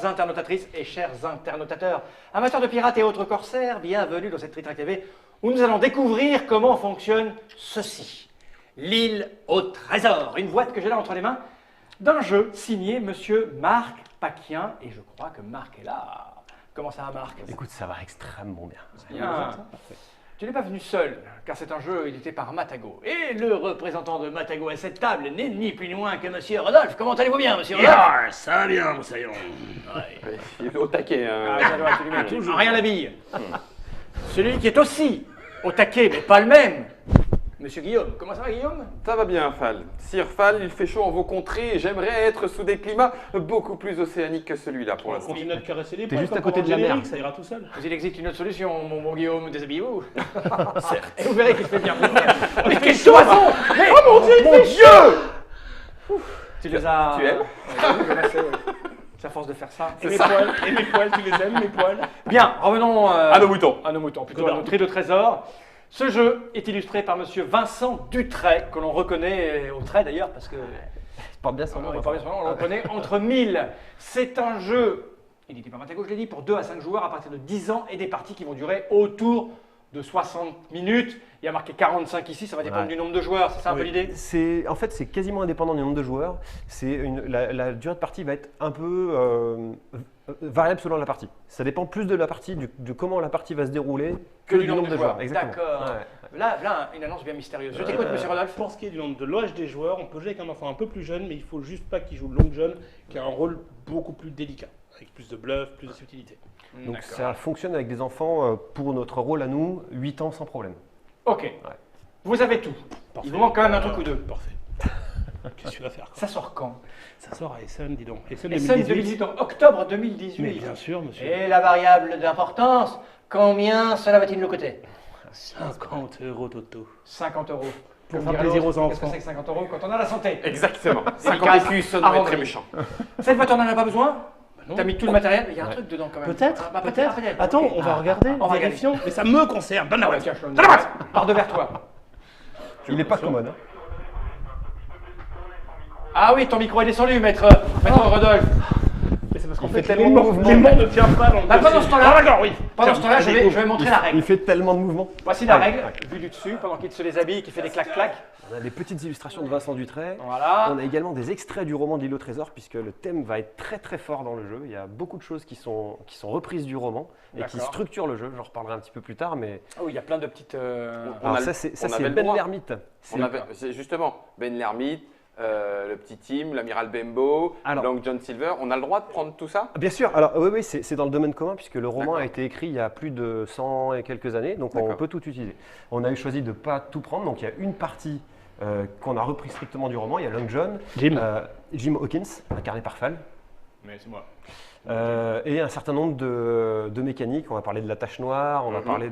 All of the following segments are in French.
chères internautatrices et chers internautateurs, amateurs de pirates et autres corsaires, bienvenue dans cette Tritrac TV où nous allons découvrir comment fonctionne ceci. L'île au trésor, une boîte que j'ai là entre les mains, d'un jeu signé Monsieur Marc Paquien, et je crois que Marc est là. Comment ça va, Marc? Écoute, ça va extrêmement bien. Bien. Tu n'es pas venu seul, car c'est un jeu édité par Matago. Et le représentant de Matago à cette table n'est ni plus ni moins que Monsieur Rodolphe. Comment allez-vous bien, Monsieur Rodolphe? Ah, ça va bien, Moussaillon. Ouais. Il est au taquet. Hein. Ah, ça doit, tu lui mets toujours rien la bille. Celui qui est aussi au taquet, mais pas le même, Monsieur Guillaume. Comment ça va, Guillaume? Ça va bien, Fall. Sire Fall, il fait chaud en vos contrées et j'aimerais être sous des climats beaucoup plus océaniques que celui-là pour l'instant. Continue de caresser les T'es poils. juste à comme côté de la pendant le mer. générique, ça ira tout seul. Mais il existe une autre solution, mon bon Guillaume, déshabillez-vous. Et vous verrez qu'il fait bien plaisir. Mais quel poison! Mais oh mon Dieu! Tu les as... Tu aimes? C'est à force de faire ça. Et mes poils, tu les aimes, mes poils? Bien, revenons À nos moutons. à nos moutons, plutôt à notre île de trésor. Ce jeu est illustré par Monsieur Vincent Dutray, que l'on reconnaît au trait d'ailleurs, parce que Porte bien son nom. on le reconnaît entre 1000. C'est un jeu édité par Matago, je l'ai dit, pour 2 à 5 joueurs à partir de 10 ans et des parties qui vont durer autour de 60 minutes. Il y a marqué 45 ici, ça va dépendre Ouais. du nombre de joueurs, c'est ça un peu l'idée? En fait, c'est quasiment indépendant du nombre de joueurs. La durée de partie va être un peu variable selon la partie. Ça dépend plus de la partie, de comment la partie va se dérouler que du nombre de joueurs. Exactement. D'accord. Ouais. Là, une annonce bien mystérieuse. Je t'écoute, Monsieur Rodolphe. Pour ce qui est du nombre de l'âge des joueurs, on peut jouer avec un enfant un peu plus jeune, mais il faut juste pas qu'il joue Long John, qui a un rôle beaucoup plus délicat, avec plus de bluff, plus de subtilité. Donc D'accord. ça fonctionne avec des enfants, pour notre rôle à nous, 8 ans sans problème. Ok. Vous avez tout. Il vous manque quand même un truc ou deux. Parfait. Qu'est-ce que tu vas faire quoi? Ça sort quand? Ça sort à Essen, dis donc. Essen Essen 2018, donc octobre 2018. Mais bien sûr, monsieur. Et la variable d'importance, combien cela va-t-il nous coûter? 50 € Toto. 50 euros. Pour Comme faire dirait plaisir l'autre, aux Qu'est-ce que enfants. c'est que 50 euros quand on a la santé? Exactement. 50 Dédicace écus, ça à doit être André. très méchant. Cette boîte, on n'en a pas besoin? non. T'as mis tout le matériel? Il y a un truc dedans quand même. Peut-être, Ah, bah, peut-être. peut-être. Attends, Ok. on va regarder, on va vérifions. Mais ça me concerne. Donne la Ah ouais, boîte. tiens, je Donne la boîte. Par devers toi. Il n'est pas commode. Hein. Ah oui, ton micro est descendu, maître Rodolphe. Mais c'est parce qu'en Il fait fait, tellement de mouvements. l'aimant ne tient pas dans le Bah, pendant ce temps-là- Ah, d'accord, oui. Pendant ce temps-là, je vais montrer la règle. Il fait tellement de mouvements. Voici la Ouais, règle, ouais. vue du dessus, pendant qu'il se déshabille et qu'il fait des clac-clac. On a des petites illustrations de Vincent Dutray. Voilà. On a également des extraits du roman de l'île au trésor, puisque le thème va être très très fort dans le jeu. Il y a beaucoup de choses qui sont reprises du roman et qui D'accord. structurent le jeu. J'en reparlerai un petit peu plus tard, mais Oh, il y a plein de petites... On alors a ça le- c'est on avait le Ben droit. l'ermite. C'est justement Ben l'ermite, le petit Tim, l'amiral Bembo, Alors- Long John Silver. On a le droit de prendre tout ça? Bien sûr, alors oui, c'est dans le domaine commun puisque le roman D'accord. a été écrit il y a plus de 100 et quelques années, donc on D'accord. peut tout utiliser. On a eu choisi de ne pas tout prendre, donc il y a une partie qu'on a repris strictement du roman, il y a Long John, Jim. Jim Hawkins, incarné par Fall, Mais c'est moi. et un certain nombre de mécaniques. On va parler de la tache noire, on va Mhm. parler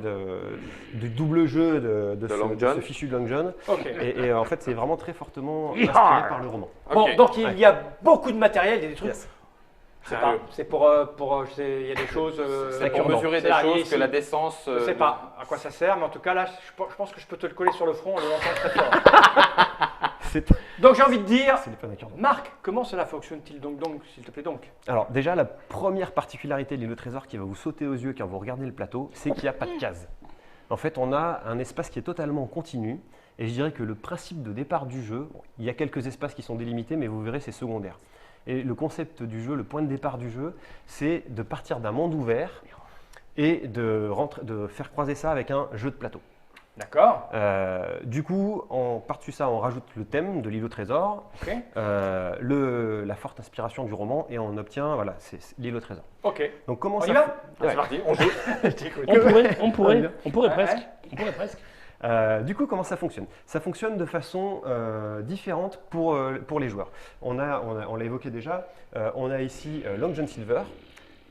du double jeu de Long ce John. fichu Long John, Ok. et en fait c'est vraiment très fortement inspiré par le roman. Bon, Ok. donc il y a beaucoup de matériel, il y a des trucs... Yes. C'est Sérieux. pas, c'est pour je sais, il y a des choses... C'est pour cure-dent. mesurer C'est des varié choses que ici. la décence. Je sais pas à quoi ça sert, mais en tout cas là, je pense que je peux te le coller sur le front, on l'entend très fort. Donc j'ai envie de dire, Ce n'est pas un cure-dent. Marc, comment cela fonctionne-t-il donc, s'il te plaît donc? Alors déjà, la première particularité de l'île au trésor qui va vous sauter aux yeux quand vous regardez le plateau, c'est qu'il n'y a pas de case. En fait, on a un espace qui est totalement continu, et je dirais que le principe de départ du jeu, bon, il y a quelques espaces qui sont délimités, mais vous verrez, c'est secondaire. Et le concept du jeu, le point de départ du jeu, c'est de partir d'un monde ouvert et de faire croiser ça avec un jeu de plateau. D'accord. Du coup, par-dessus ça, on rajoute le thème de l'île au trésor, Ok. la forte inspiration du roman, et on obtient, voilà, c'est l'île au trésor. Ok. Donc comment On ça y va? fait- C'est Ouais. parti, on joue. On pourrait Ouais, presque. ouais. On pourrait presque. Du coup, comment ça fonctionne? Ça fonctionne de façon différente pour les joueurs. On l'a évoqué déjà, on a ici Long John Silver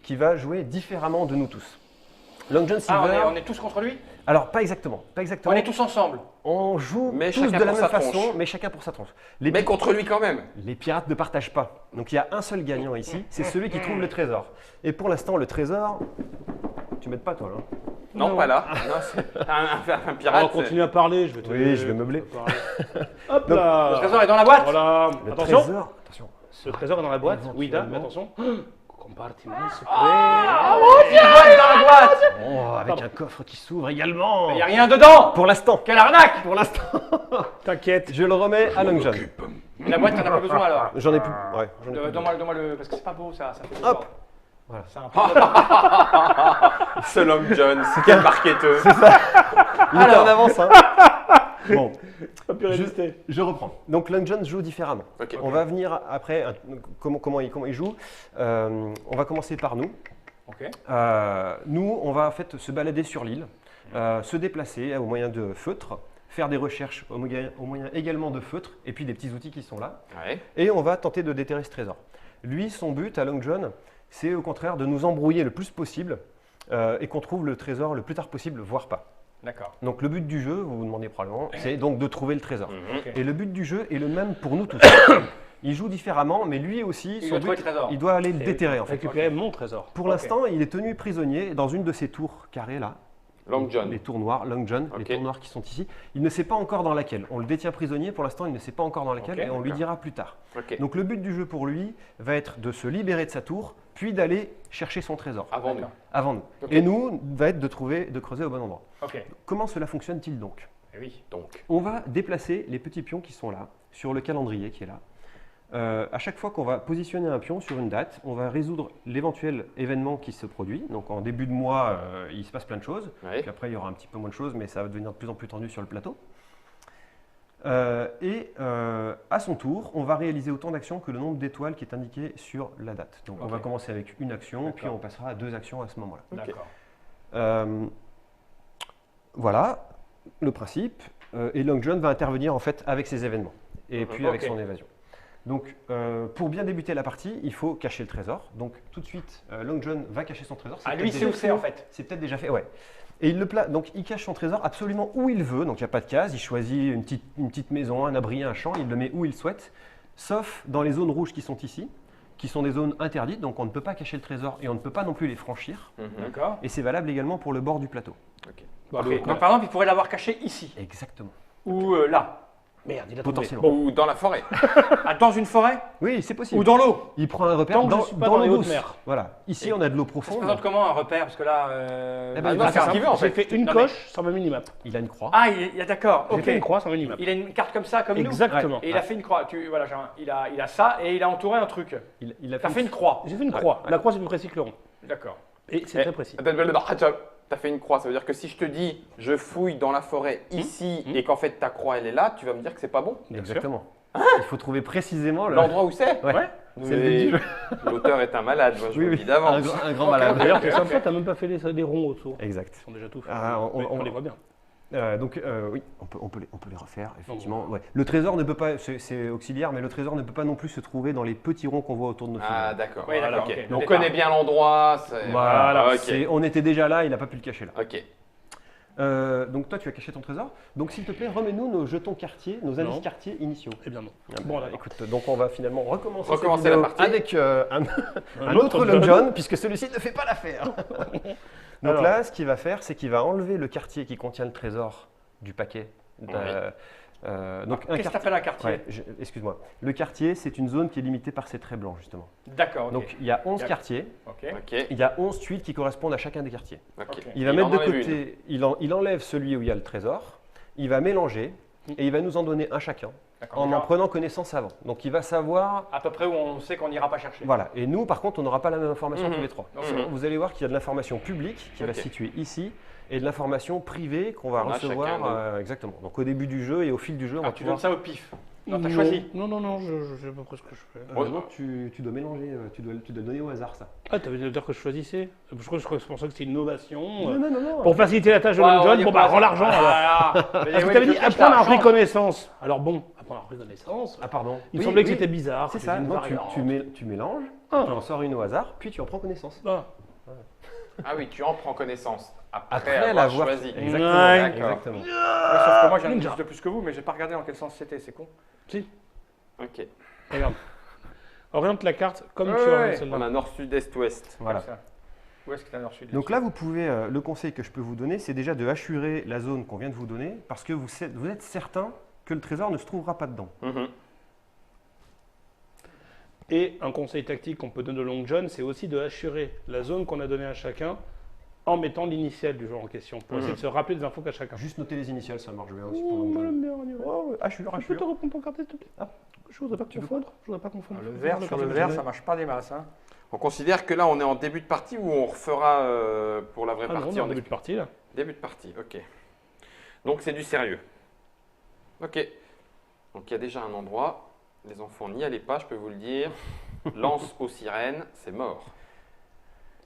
qui va jouer différemment de nous tous. Long John Ah, Silver, on est tous contre lui? alors pas exactement, pas exactement. On est tous ensemble. On joue Mais tous chacun de la pour même sa façon, tronche. mais chacun pour sa tronche. Mais contre lui quand même. Les pirates ne partagent pas. Donc il y a un seul gagnant ici, c'est celui qui trouve le trésor. Et pour l'instant, le trésor, tu m'aides pas toi là? Non, Non. pas là. Non, c'est un On va pirate. continuer à parler. Je vais te Oui, je vais meubler. Hop Le là. trésor est dans la boîte. Voilà. Le Attention. trésor, attention. Le trésor est dans la boîte. Oui, Éventuellement. mais attention. Compartiment secret. Une boîte dans la boîte. Oh, avec un coffre qui s'ouvre également. Il n'y a rien dedans. Pour l'instant. Quelle arnaque. Pour l'instant. T'inquiète. Je le remets à Long John. La boîte, t'en as pas besoin alors. J'en ai plus. Ouais, j'en ai plus. Donne-moi le. Parce que c'est pas beau ça. Ça fait Hop. Voilà. C'est un peu. Ce Long John, c'est quel marketeur. Il est en avance. Hein. Bon, Pas pu résister. je reprends. Donc Long John joue différemment. Ok. On va venir après, comment il joue. On va commencer par nous. Ok. Nous, on va en fait se balader sur l'île, se déplacer au moyen de feutres, faire des recherches au moyen également de feutres, et puis des petits outils qui sont là. Ouais. Et on va tenter de déterrer ce trésor. Lui, son but à Long John, c'est au contraire de nous embrouiller le plus possible et qu'on trouve le trésor le plus tard possible, voire pas. D'accord. Donc le but du jeu, vous vous demandez probablement, c'est donc de trouver le trésor. Ok. Et le but du jeu est le même pour nous tous. Il joue différemment, mais lui aussi, Il son doit trouver but, le trésor. il doit aller le Et déterrer en fait. Récupérer mon trésor. Pour Ok. l'instant, il est tenu prisonnier dans une de ces tours carrées là. Long John. Les tours noirs, Long John, Ok. les tours noirs qui sont ici. Il ne sait pas encore dans laquelle. On le détient prisonnier, pour l'instant, il ne sait pas encore dans laquelle Ok, et on lui d'accord. dira plus tard. Ok. Donc le but du jeu pour lui va être de se libérer de sa tour, puis d'aller chercher son trésor Avant nous. D'accord. avant nous. Ok. Et nous, va être de creuser au bon endroit. Ok. Comment cela fonctionne-t-il donc? Eh oui. Donc. On va déplacer les petits pions qui sont là, sur le calendrier qui est là. À chaque fois qu'on va positionner un pion sur une date, on va résoudre l'éventuel événement qui se produit. Donc en début de mois, il se passe plein de choses. Ouais. Puis après, il y aura un petit peu moins de choses, mais ça va devenir de plus en plus tendu sur le plateau. À son tour, on va réaliser autant d'actions que le nombre d'étoiles qui est indiqué sur la date. Donc on Ok. va commencer avec une action, D'accord. puis on passera à 2 actions à ce moment-là. Ok. D'accord. Voilà le principe. Et Long John va intervenir en fait avec ses événements et puis avec Ok. son évasion. Donc, pour bien débuter la partie, il faut cacher le trésor. Donc, tout de suite, Long John va cacher son trésor. Ah, peut-être lui, c'est déjà où c'est fait. en fait. C'est peut-être déjà fait, ouais. Et il le donc il cache son trésor absolument où il veut. Donc, il n'y a pas de case. Il choisit une petite maison, un abri, un champ. Il le met où il souhaite, sauf dans les zones rouges qui sont ici, qui sont des zones interdites. Donc, on ne peut pas cacher le trésor et on ne peut pas non plus les franchir. Mhm. D'accord. Et c'est valable également pour le bord du plateau. Ok. Bah, Ok. le- Donc par exemple, il pourrait l'avoir caché ici Exactement. ou là. Merde, il a trouvé. Potentiellement. Ou dans la forêt. Ah, dans une forêt Oui, c'est possible. ou dans l'eau. Il prend un repère Tant que je suis pas dans les l'eau hautes douce. mers. Voilà. Ici, Et on a de l'eau Ça se profonde. présente comment un repère? Parce que là. Eh ben, Ah il non, va c'est faire ce qu'il veut en J'ai fait. fait une Non, mais- coche sur ma minimap. Il a une croix. Ah, d'accord. J'ai Ok. fait une croix sur ma minimap. Il a une carte comme ça, comme nous. Exactement. Et il a fait une croix. Voilà, il a ça et il a entouré un truc. Il a T'as fait une croix. J'ai fait une croix. La croix, c'est plus précis que le rond. D'accord. Et c'est Eh, très précis. T'as fait une croix, ça veut dire que si je te dis je fouille dans la forêt ici et qu'en fait ta croix elle est là, tu vas me dire que c'est pas bon. Exactement. Il faut trouver précisément L'endroit où c'est. Ouais. C'est le but du jeu. L'auteur est un malade, moi je Oui, vous le oui. dis d'avance. Un grand malade. D'ailleurs, c'est sympa, t'as même pas fait les ronds autour. Exact. Ils sont déjà tout faits. Ah, on les voit bien. Oui, on peut les refaire, effectivement. Ouais. Le trésor ne peut pas, c'est auxiliaire, mais le trésor ne peut pas non plus se trouver dans les petits ronds qu'on voit autour de nos Ah figurines. d'accord. Oui, d'accord, Ok. ok. On Le connaît départ. bien l'endroit. Voilà. Ok. On était déjà là, il n'a pas pu le cacher là. Ok. Donc toi, tu as caché ton trésor. Donc s'il te plaît, remets-nous nos jetons quartier, nos indices Non. quartier initiaux. Eh bien non. Bon, d'accord. écoute, donc on va finalement recommencer Recommencer cette la vidéo partie. avec un autre Long John, puisque celui-ci ne fait pas l'affaire. Donc Alors. là, ce qu'il va faire, c'est qu'il va enlever le quartier qui contient le trésor du paquet. Donc un Qu'est-ce que t'appelles un quartier? Ouais, excuse-moi. Le quartier, c'est une zone qui est limitée par ces traits blancs, justement. D'accord. ok. Donc il y a 11 D'accord. quartiers, Ok. Ok. il y a 11 tuiles qui correspondent à chacun des quartiers. Ok. Ok. Il va Il mettre en de enlève côté, il enlève celui où il y a le trésor, il va mélanger et il va nous en donner un chacun D'accord. en Déjà, prenant connaissance avant. Donc il va savoir. à peu près où on sait qu'on n'ira pas chercher. Voilà. Et nous, par contre, on n'aura pas la même information Mhm. tous les trois. Mhm. Vous allez voir qu'il y a de l'information publique qui va Ok. se situer ici et de l'information privée qu'on va On a recevoir. chacun de- exactement. Donc au début du jeu et au fil du jeu, on Ah, va tu pouvoir. donnes ça au pif. Non, t'as choisi. Non, je sais à peu près ce que je fais. Non, tu dois mélanger, tu dois donner au hasard ça. Ah, t'avais dire que je choisissais. Je crois que c'est pour ça que c'est une innovation. non. Pour faciliter la tâche de Ouais, Long on va John, dire bon bah pas rends ça. l'argent alors. Ah, là, là. Parce Mais que oui, t'avais tu dit caches apprendre à l'argent. reconnaissance. Alors bon, apprendre à reconnaissance. Ah pardon. Il me Oui, semblait que oui. c'était bizarre. C'est que ça. une Donc variante. tu mélanges, Ah. tu en sors une au hasard, puis tu en prends connaissance. Ah. Ah oui, tu en prends connaissance après, Après avoir l'avoir choisi. Exactement. Ouais. Exactement. Ouais, sauf que moi j'ai un Ninja. indice de plus que vous, mais j'ai pas regardé dans quel sens c'était, c'est con. Si, Ok. regarde. Oriente la carte comme Ouais, tu ouais. orientes celle-là. On a nord, sud, est, ouest. Voilà. Comme ça. Où est-ce que t'as nord-sud? Donc là, vous pouvez, le conseil que je peux vous donner, c'est déjà de hachurer la zone qu'on vient de vous donner, parce que vous êtes certain que le trésor ne se trouvera pas dedans. Mhm. Et un conseil tactique qu'on peut donner au Long John, c'est aussi de assurer la zone qu'on a donnée à chacun en mettant l'initiale du joueur en question, pour essayer de se rappeler des infos qu'a chacun. Juste noter les initiales, ça marche bien aussi pour Oh, Long moi, John. j'aime bien, on y va. Assure, Je peux te reprendre ton cartel, s'il te plaît. Ah. Je voudrais pas confondre. Je voudrais pas confondre. Le vert sur le vert, ça marche pas des masses. Hein. On considère que là, on est en début de partie ou on refera pour la vraie Ah non, partie on est en début de partie, là. Début de partie, ok. Donc c'est du sérieux. Ok. Donc il y a déjà un endroit. Les enfants, n'y allez pas, je peux vous le dire. Lance aux sirènes, c'est mort.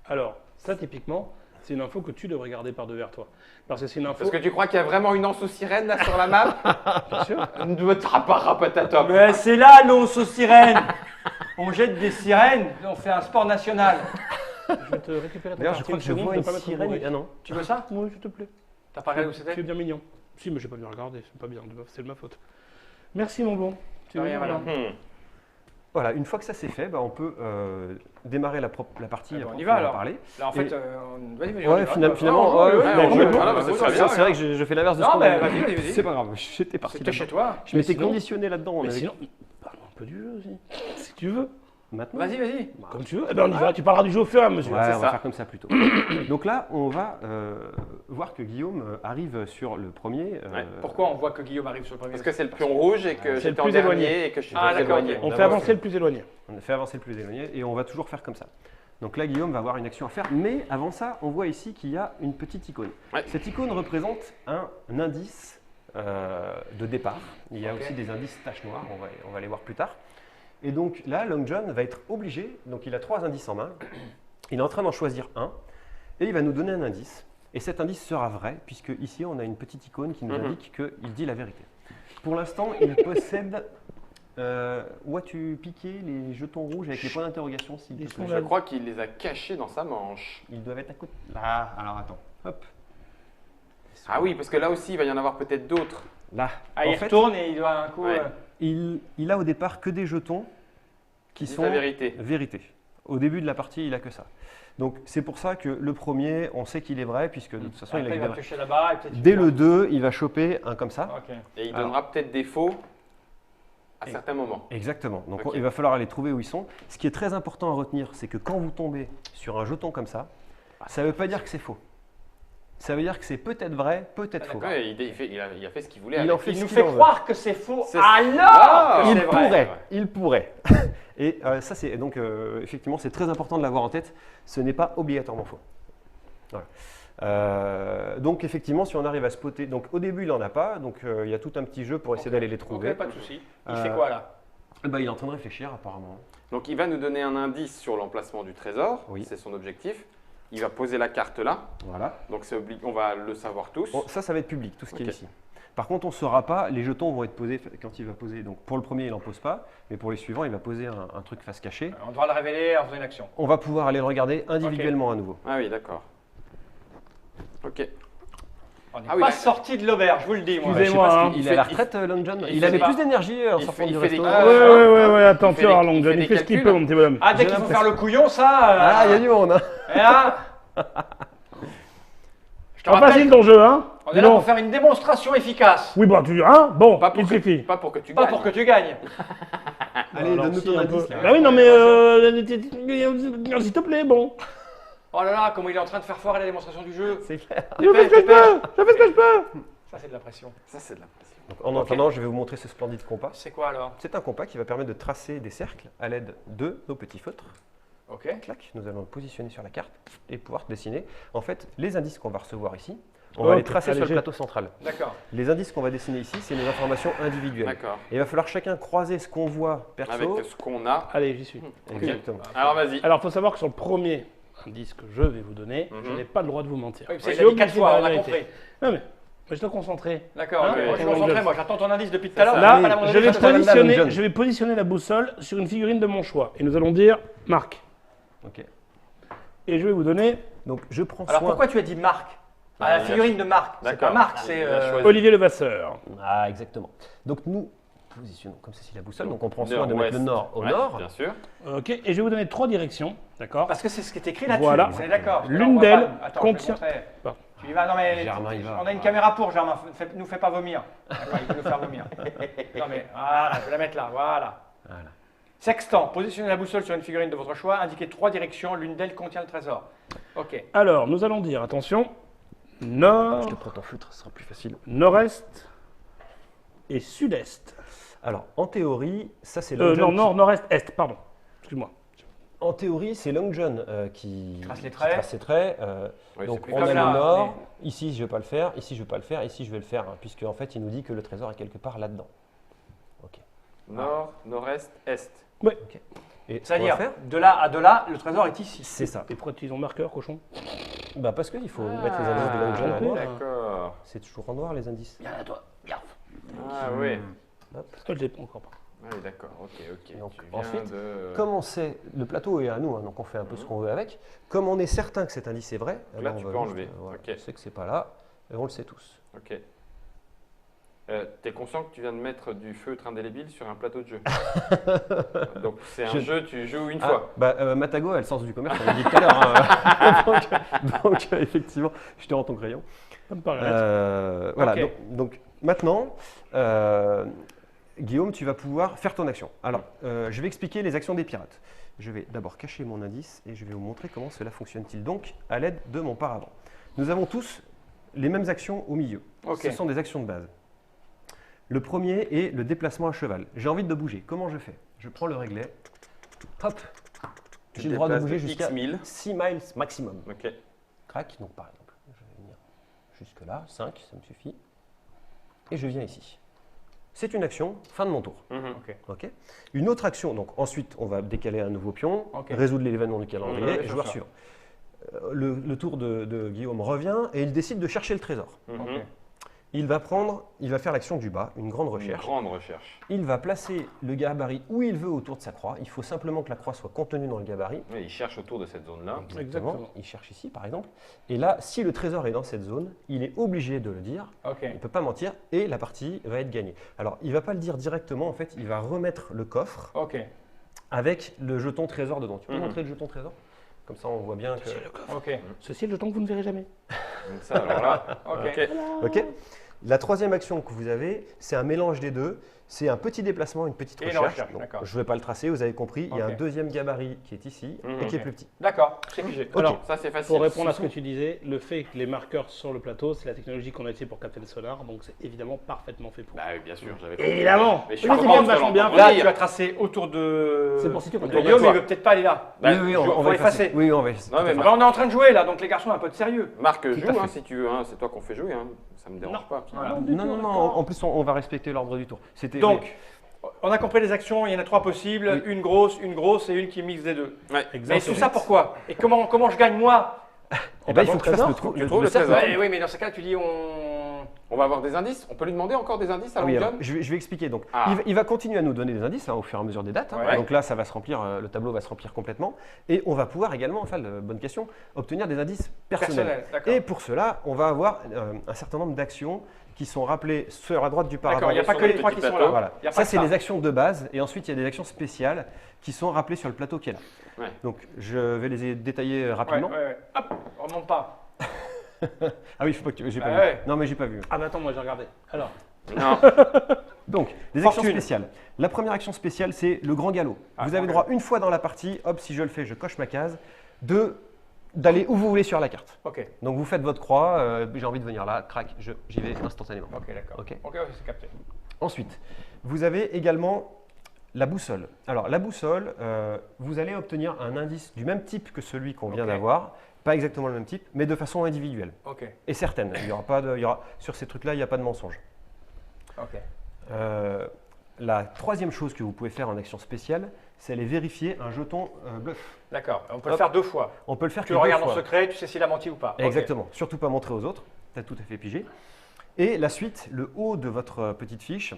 Alors, ça, typiquement, c'est une info que tu devrais garder par devers toi. Parce que c'est une info. Parce que tu crois qu'il y a vraiment une lance aux sirènes là sur la map? Bien sûr. Ne doit te rapatata. Mais c'est là l'once aux sirènes. On jette des sirènes, on fait un sport national. Je vais te récupérer ta D'ailleurs, je partie crois une que je seconde, vois de une pas mettre sirène. bourré. Ah non. Tu veux ça? Oui, s'il te plaît. T'as pas regardé où Tu c'était? es bien mignon. Si, mais j'ai pas bien regardé, c'est pas bien, c'est de ma faute. Merci, mon bon. Tu De es rien, mignon, madame. voilà. Voilà, une fois que ça c'est fait, bah, on peut démarrer la partie. Ah bon, on y proprement va, alors. parler. Là, en fait, Et- vas-y, vas-y. Ouais, finalement, Oh, ouais, ouais, ouais, ouais, ouais, on joue. ouais, voilà, ouais, vas-y, c'est vas-y, c'est vrai que je fais l'inverse de ce Non, qu'on mais a vas-y, vas-y, vas-y. C'est pas grave, j'étais parti. C'était chez là-dedans. toi. Je m'étais sinon- conditionné là-dedans. on Mais avait- sinon, parlons un peu du jeu aussi. Si tu veux. Maintenant. Vas-y, vas-y. Comme tu veux. Eh ben, on y va. Tu parleras du jeu au fur et à mesure. Ouais, c'est on va ça. faire comme ça plutôt. Donc là, on va voir que Guillaume arrive sur le premier. Ouais. Pourquoi on voit que Guillaume arrive sur le premier? Parce que c'est le pion rouge et que C'est le j'étais en plus dernier éloigné. et que je suis Ah, très d'accord, éloigné. ok. On D'abord, fait avancer le plus éloigné. On a fait avancer le plus éloigné et on va toujours faire comme ça. Donc là, Guillaume va avoir une action à faire, mais avant ça, on voit ici qu'il y a une petite icône. Ouais. Cette icône représente un indice de départ. Il y a Ok. aussi des indices taches noires, on va les voir plus tard. Et donc là, Long John va être obligé, donc il a 3 indices en main, il est en train d'en choisir un, et il va nous donner un indice. Et cet indice sera vrai, puisque ici, on a une petite icône qui nous indique qu'il dit la vérité. Pour l'instant, il possède... où as-tu piqué les jetons rouges avec les points d'interrogation s'il te Ils plaît sont Je crois qu'il les a cachés dans sa manche. Ils doivent être à côté. Là, alors attends. Hop. Ah oui, parce que là aussi, il va y en avoir peut-être d'autres. Là. Ah, En il fait, retourne et il doit un coup. Ouais. il a au départ que des jetons qui Dis sont la vérité. vérité. Au début de la partie, il a que ça. Donc c'est pour ça que le premier, on sait qu'il est vrai, puisque de toute façon, il a Après, que il des va vrais. piocher là-bas. Et peut-être Dès le 2, il va choper un comme ça. Ok. Et il Alors. donnera peut-être des faux à Et- certains moments. Exactement. Donc Ok. il va falloir les trouver où ils sont. Ce qui est très important à retenir, c'est que quand vous tombez sur un jeton comme ça, ça ne veut pas dire que c'est faux. Ça veut dire que c'est peut-être vrai, peut-être Ah, faux. Ouais, il a fait ce qu'il voulait. Il avec. en fait Il ce nous qu'il fait en veut. croire que c'est faux C'est- alors Ah, que Il c'est vrai. pourrait, ouais. il pourrait. Et ça, c'est donc effectivement, c'est très important de l'avoir en tête. Ce n'est pas obligatoirement faux. Voilà. Donc effectivement, si on arrive à spotter, donc au début il n'en a pas, donc il y a tout un petit jeu pour essayer d'aller les trouver. Ok, pas de souci. Il Euh, fait quoi là? Bah, il est en train de réfléchir apparemment. Donc il va nous donner un indice sur l'emplacement du trésor. Oui. C'est son objectif. Il va poser la carte là. Voilà. Donc on va le savoir tous. Bon, ça va être public, tout ce qui est Ok. ici. Par contre, on ne saura pas, les jetons vont être posés quand il va poser. Donc pour le premier, il n'en pose pas, mais pour les suivants, il va poser un truc face cachée. On devra le révéler en faisant une action. On va pouvoir aller le regarder individuellement à nouveau. Ah oui, d'accord. Ok. On n'est Ah oui, pas là- sorti de l'auberge, je vous le dis. Moi. Excusez-moi, hein. Il Il est à la fait- retraite, Long John. il Il fait avait des- plus d'énergie en il sortant fait- du il fait des- resto. Ah, Ouais, attends, Il fait tu vas, des- Long il John, fait il des fait ce qu'il calculs. peut, mon petit bonhomme. Ah, dès qu'il faut faire le couillon, ça. Ah, il y a du monde. Hein. Et là, je te Pas rappelle, facile ton jeu, hein? on Dis est là donc. pour faire une démonstration efficace. Oui, bon, bon, Pas pour, il que, suffit. pas pour que tu Pas gagnes. pour que tu gagnes. Allez, Alors, donne-nous si, ton un peu. indice. Là. Bah oui, non, mais s'il te plaît, bon. Oh là là, comment il est en train de faire foirer la démonstration du jeu. C'est clair. Je fais ce que je peux, je fais ce que je peux. Ça, c'est de la pression. Ça, c'est de la pression. Donc, en attendant, je vais vous montrer ce splendide compas. C'est quoi alors? C'est un compas qui va permettre de tracer des cercles à l'aide de nos petits feutres. Ok. Clac, nous allons le positionner sur la carte et pouvoir dessiner. En fait, les indices qu'on va recevoir ici, on va Ok, les tracer sur le allégé. plateau central. D'accord. Les indices qu'on va dessiner ici, c'est les informations individuelles. D'accord. Et il va falloir chacun croiser ce qu'on voit perso. Avec ce qu'on a. Allez, j'y suis. Exactement. Alors vas-y. Alors, il faut savoir que sur le premier indice que je vais vous donner, Mhm. je n'ai pas le droit de vous mentir. Oui, Je c'est suis il a dit 4 obligé fois, de on a la compris. vérité. Non, mais je te concentrer. D'accord, Hein, ok. Moi, je suis ouais. concentré, moi. J'attends ton indice depuis tout à l'heure. Là, Pas la moindre je vais, chose. John. je vais positionner la boussole sur une figurine de mon choix. Et nous allons dire Marc. Ok. Et je vais vous donner Donc je prends Alors soin. pourquoi tu as dit Marc? Ah, La il a- figurine de Marc. C'est D'accord. pas Marc, Ah, c'est. il a choisi. Olivier Levasseur. Ah, exactement. Donc nous positionnons comme ceci la boussole. Donc on prend soin de Nord-ouest. mettre le nord au Ouais, nord. Bien sûr. Ok, et je vais vous donner 3 directions. D'accord? Parce que c'est ce qui est écrit là-dessus. Voilà. Vous êtes d'accord? Parce que là, L'une on voit d'elles pas- Attends, je vais contient- montrer. Pardon. Tu y vas, non mais. Germain, il va. On a une caméra pour Germain. Nous fais pas vomir. D'accord, il peut nous faire vomir. Non mais voilà, je vais la mettre là. Voilà. Voilà. Sextant, positionnez la boussole sur une figurine de votre choix, indiquez 3 directions, l'une d'elles contient le trésor. Ok. Alors, nous allons dire, attention, nord, Je te prends ton feutre, ce sera plus facile. nord-est et sud-est. Alors, en théorie, ça c'est Long Non, John. nord, nord-est, est, pardon. Excuse-moi. En théorie, c'est Long John qui Trace les qui traits. trace ses traits. Oui, Donc, c'est plus on a comme le là, nord. Ici, je ne vais pas le faire. Ici, je ne vais pas le faire. Ici, je vais le faire, hein, puisque en fait, il nous dit que le trésor est quelque part là-dedans. Ok. Nord, nord-est, est. Et ce qu'on C'est-à-dire, va faire, de là à de là, le trésor est ici. c'est ça. Et pourquoi tu utilises ton marqueur, cochon? Bah, parce qu'il faut mettre les indices de Long John en ok. noir. D'accord. C'est toujours en noir, les indices. Viens à toi, viens. Ah oui. Parce que je l'ai pas encore pas. Ah oui, d'accord. Ok. Donc, Tu viens ensuite, de... Comme on sait, le plateau est à nous, hein, donc on fait un peu ce qu'on veut avec. Comme on est certain que cet indice est vrai, Donc là, on tu va peux juste, enlever. voilà, Ok. on sait que c'est pas là, et on le sait tous. Ok. T'es conscient que tu viens de mettre du feutre indélébile sur un plateau de jeu. Donc c'est un Je- jeu, tu joues une Ah, fois. bah, Matago a le sens du commerce, on l'a dit tout à l'heure. Hein. donc, effectivement, je te rends ton crayon. Ça me paraît. Voilà, Ok. donc maintenant, Guillaume, tu vas pouvoir faire ton action. Alors, je vais expliquer les actions des pirates. Je vais d'abord cacher mon indice et je vais vous montrer comment cela fonctionne-t-il donc à l'aide de mon paravent. Nous avons tous les mêmes actions au milieu. Ok. Ce sont des actions de base. Le premier est le déplacement à cheval. J'ai envie de bouger. Comment je fais? Je prends le réglet. Hop. Tu J'ai le droit de déplaces bouger de jusqu'à X 1000. 6 miles maximum. Ok. Crac. Donc par exemple, je vais venir jusque là. 5, ça me suffit. Et je viens ici. C'est une action, fin de mon tour. Mhm. Ok. Ok. Une autre action, donc ensuite on va décaler un nouveau pion, Ok. résoudre l'événement du calendrier Ouais, et joueur ça. suivant. Le tour de Guillaume revient et il décide de chercher le trésor. Mhm. Ok. Il va faire l'action du bas, une grande Une recherche. grande recherche. Il va placer le gabarit où il veut autour de sa croix. Il faut simplement que la croix soit contenue dans le gabarit. Oui, il cherche autour de cette zone-là. Exactement. Il cherche ici, par exemple. Et là, si le trésor est dans cette zone, il est obligé de le dire. Ok. Il ne peut pas mentir et la partie va être gagnée. Alors, il ne va pas le dire directement. En fait, il va remettre le coffre Ok. avec le jeton trésor dedans. Tu peux Mhm. montrer le jeton trésor? Comme ça, on voit bien que... Ok. Ceci est le jeton que vous ne verrez jamais. Donc ça, alors là, Ok. Ok. La troisième action que vous avez, c'est un mélange des deux. C'est un petit déplacement, une petite Et une recherche. recherche, Donc, d'accord. je ne vais pas le tracer, vous avez compris. Il y a Ok. un deuxième gabarit qui est ici Mhm. et qui est Ok. plus petit. D'accord, c'est pigé. Ok. Alors, ça c'est facile. pour répondre à ce que tu disais, le fait que les marqueurs sur le plateau, c'est la technologie qu'on a utilisée pour capter le sonar, donc c'est évidemment parfaitement fait pour. Bah oui, bien sûr, j'avais compris. Évidemment. Mais je suis Oui, c'est content bien, de vachement bien. t'entendre Là, dire. tu as tracé autour de. C'est pour situer qu'on de est Guillaume, toi. il veut peut-être pas aller là. Bah, oui, je- on faut va effacer. effacer. Oui, on va effacer. Non, mais Alors, on est en train de jouer là, donc les garçons, un peu de sérieux. Marc Tout à joue hein, fait. si tu veux, hein, c'est toi qu'on fait jouer, hein. Ça me dérange pas. Voilà. Non, en plus, on va respecter l'ordre du tour. C'était Donc, on a compris les actions, il y en a 3 possibles, Oui. une grosse et une qui mixe des deux. Ouais. Mais Exactement. tout ça pourquoi? Et comment je gagne moi? Eh ben, il faut que tu fasses le trou. Tu trouves le cercle. trésor. Oui, mais dans ce cas, tu dis on. On va avoir des indices. On peut lui demander encore des indices à Ah oui, Long alors, John je vais expliquer. Donc, Ah. il va continuer à nous donner des indices hein, au fur et à mesure des dates. hein. Ouais. Donc là, ça va se remplir, le tableau va se remplir complètement. Et on va pouvoir également, enfin, bonne question, obtenir des indices personnels. Personnel, d'accord. Et pour cela, on va avoir un certain nombre d'actions qui sont rappelées sur la droite du paravent. D'accord, il n'y a pas sur que le les 3 petit qui sont plateau. là. Voilà. Il y a pas Ça, que c'est les actions de base. Et ensuite, il y a des actions spéciales qui sont rappelées sur le plateau qui est là. Ouais. Donc, je vais les détailler Ouais, rapidement. ouais. Hop, on remonte pas. Ah oui, il faut pas que tu... j'ai Bah pas vu. ouais. Non, mais j'ai pas vu. Ah, mais attends, moi j'ai regardé. Alors, Non. Donc, des actions Fortune. spéciales. La première action spéciale, c'est le grand galop. Ah, vous avez grand droit une fois dans la partie, hop, si je le fais, je coche ma case, d'aller où vous voulez sur la carte. Ok, Donc, vous faites votre croix, j'ai envie de venir là, crac, j'y vais instantanément. ok, d'accord. Ok. Ok, c'est capté. Ensuite, vous avez également la boussole. Alors, la boussole, vous allez obtenir un indice du même type que celui qu'on vient Ok. d'avoir, pas exactement le même type, mais de façon individuelle Ok, et certaine. Sur ces trucs-là, il n'y a pas de mensonge. ok. La troisième chose que vous pouvez faire en action spéciale, c'est aller vérifier un jeton bluff. D'accord, on peut Hop. le faire 2 fois. On peut le faire Tu que le 2 regardes en fois. secret, tu sais s'il a menti ou pas. Ok. Exactement. Surtout pas montrer aux autres. Tu as tout à fait pigé. Et la suite, le haut de votre petite fiche,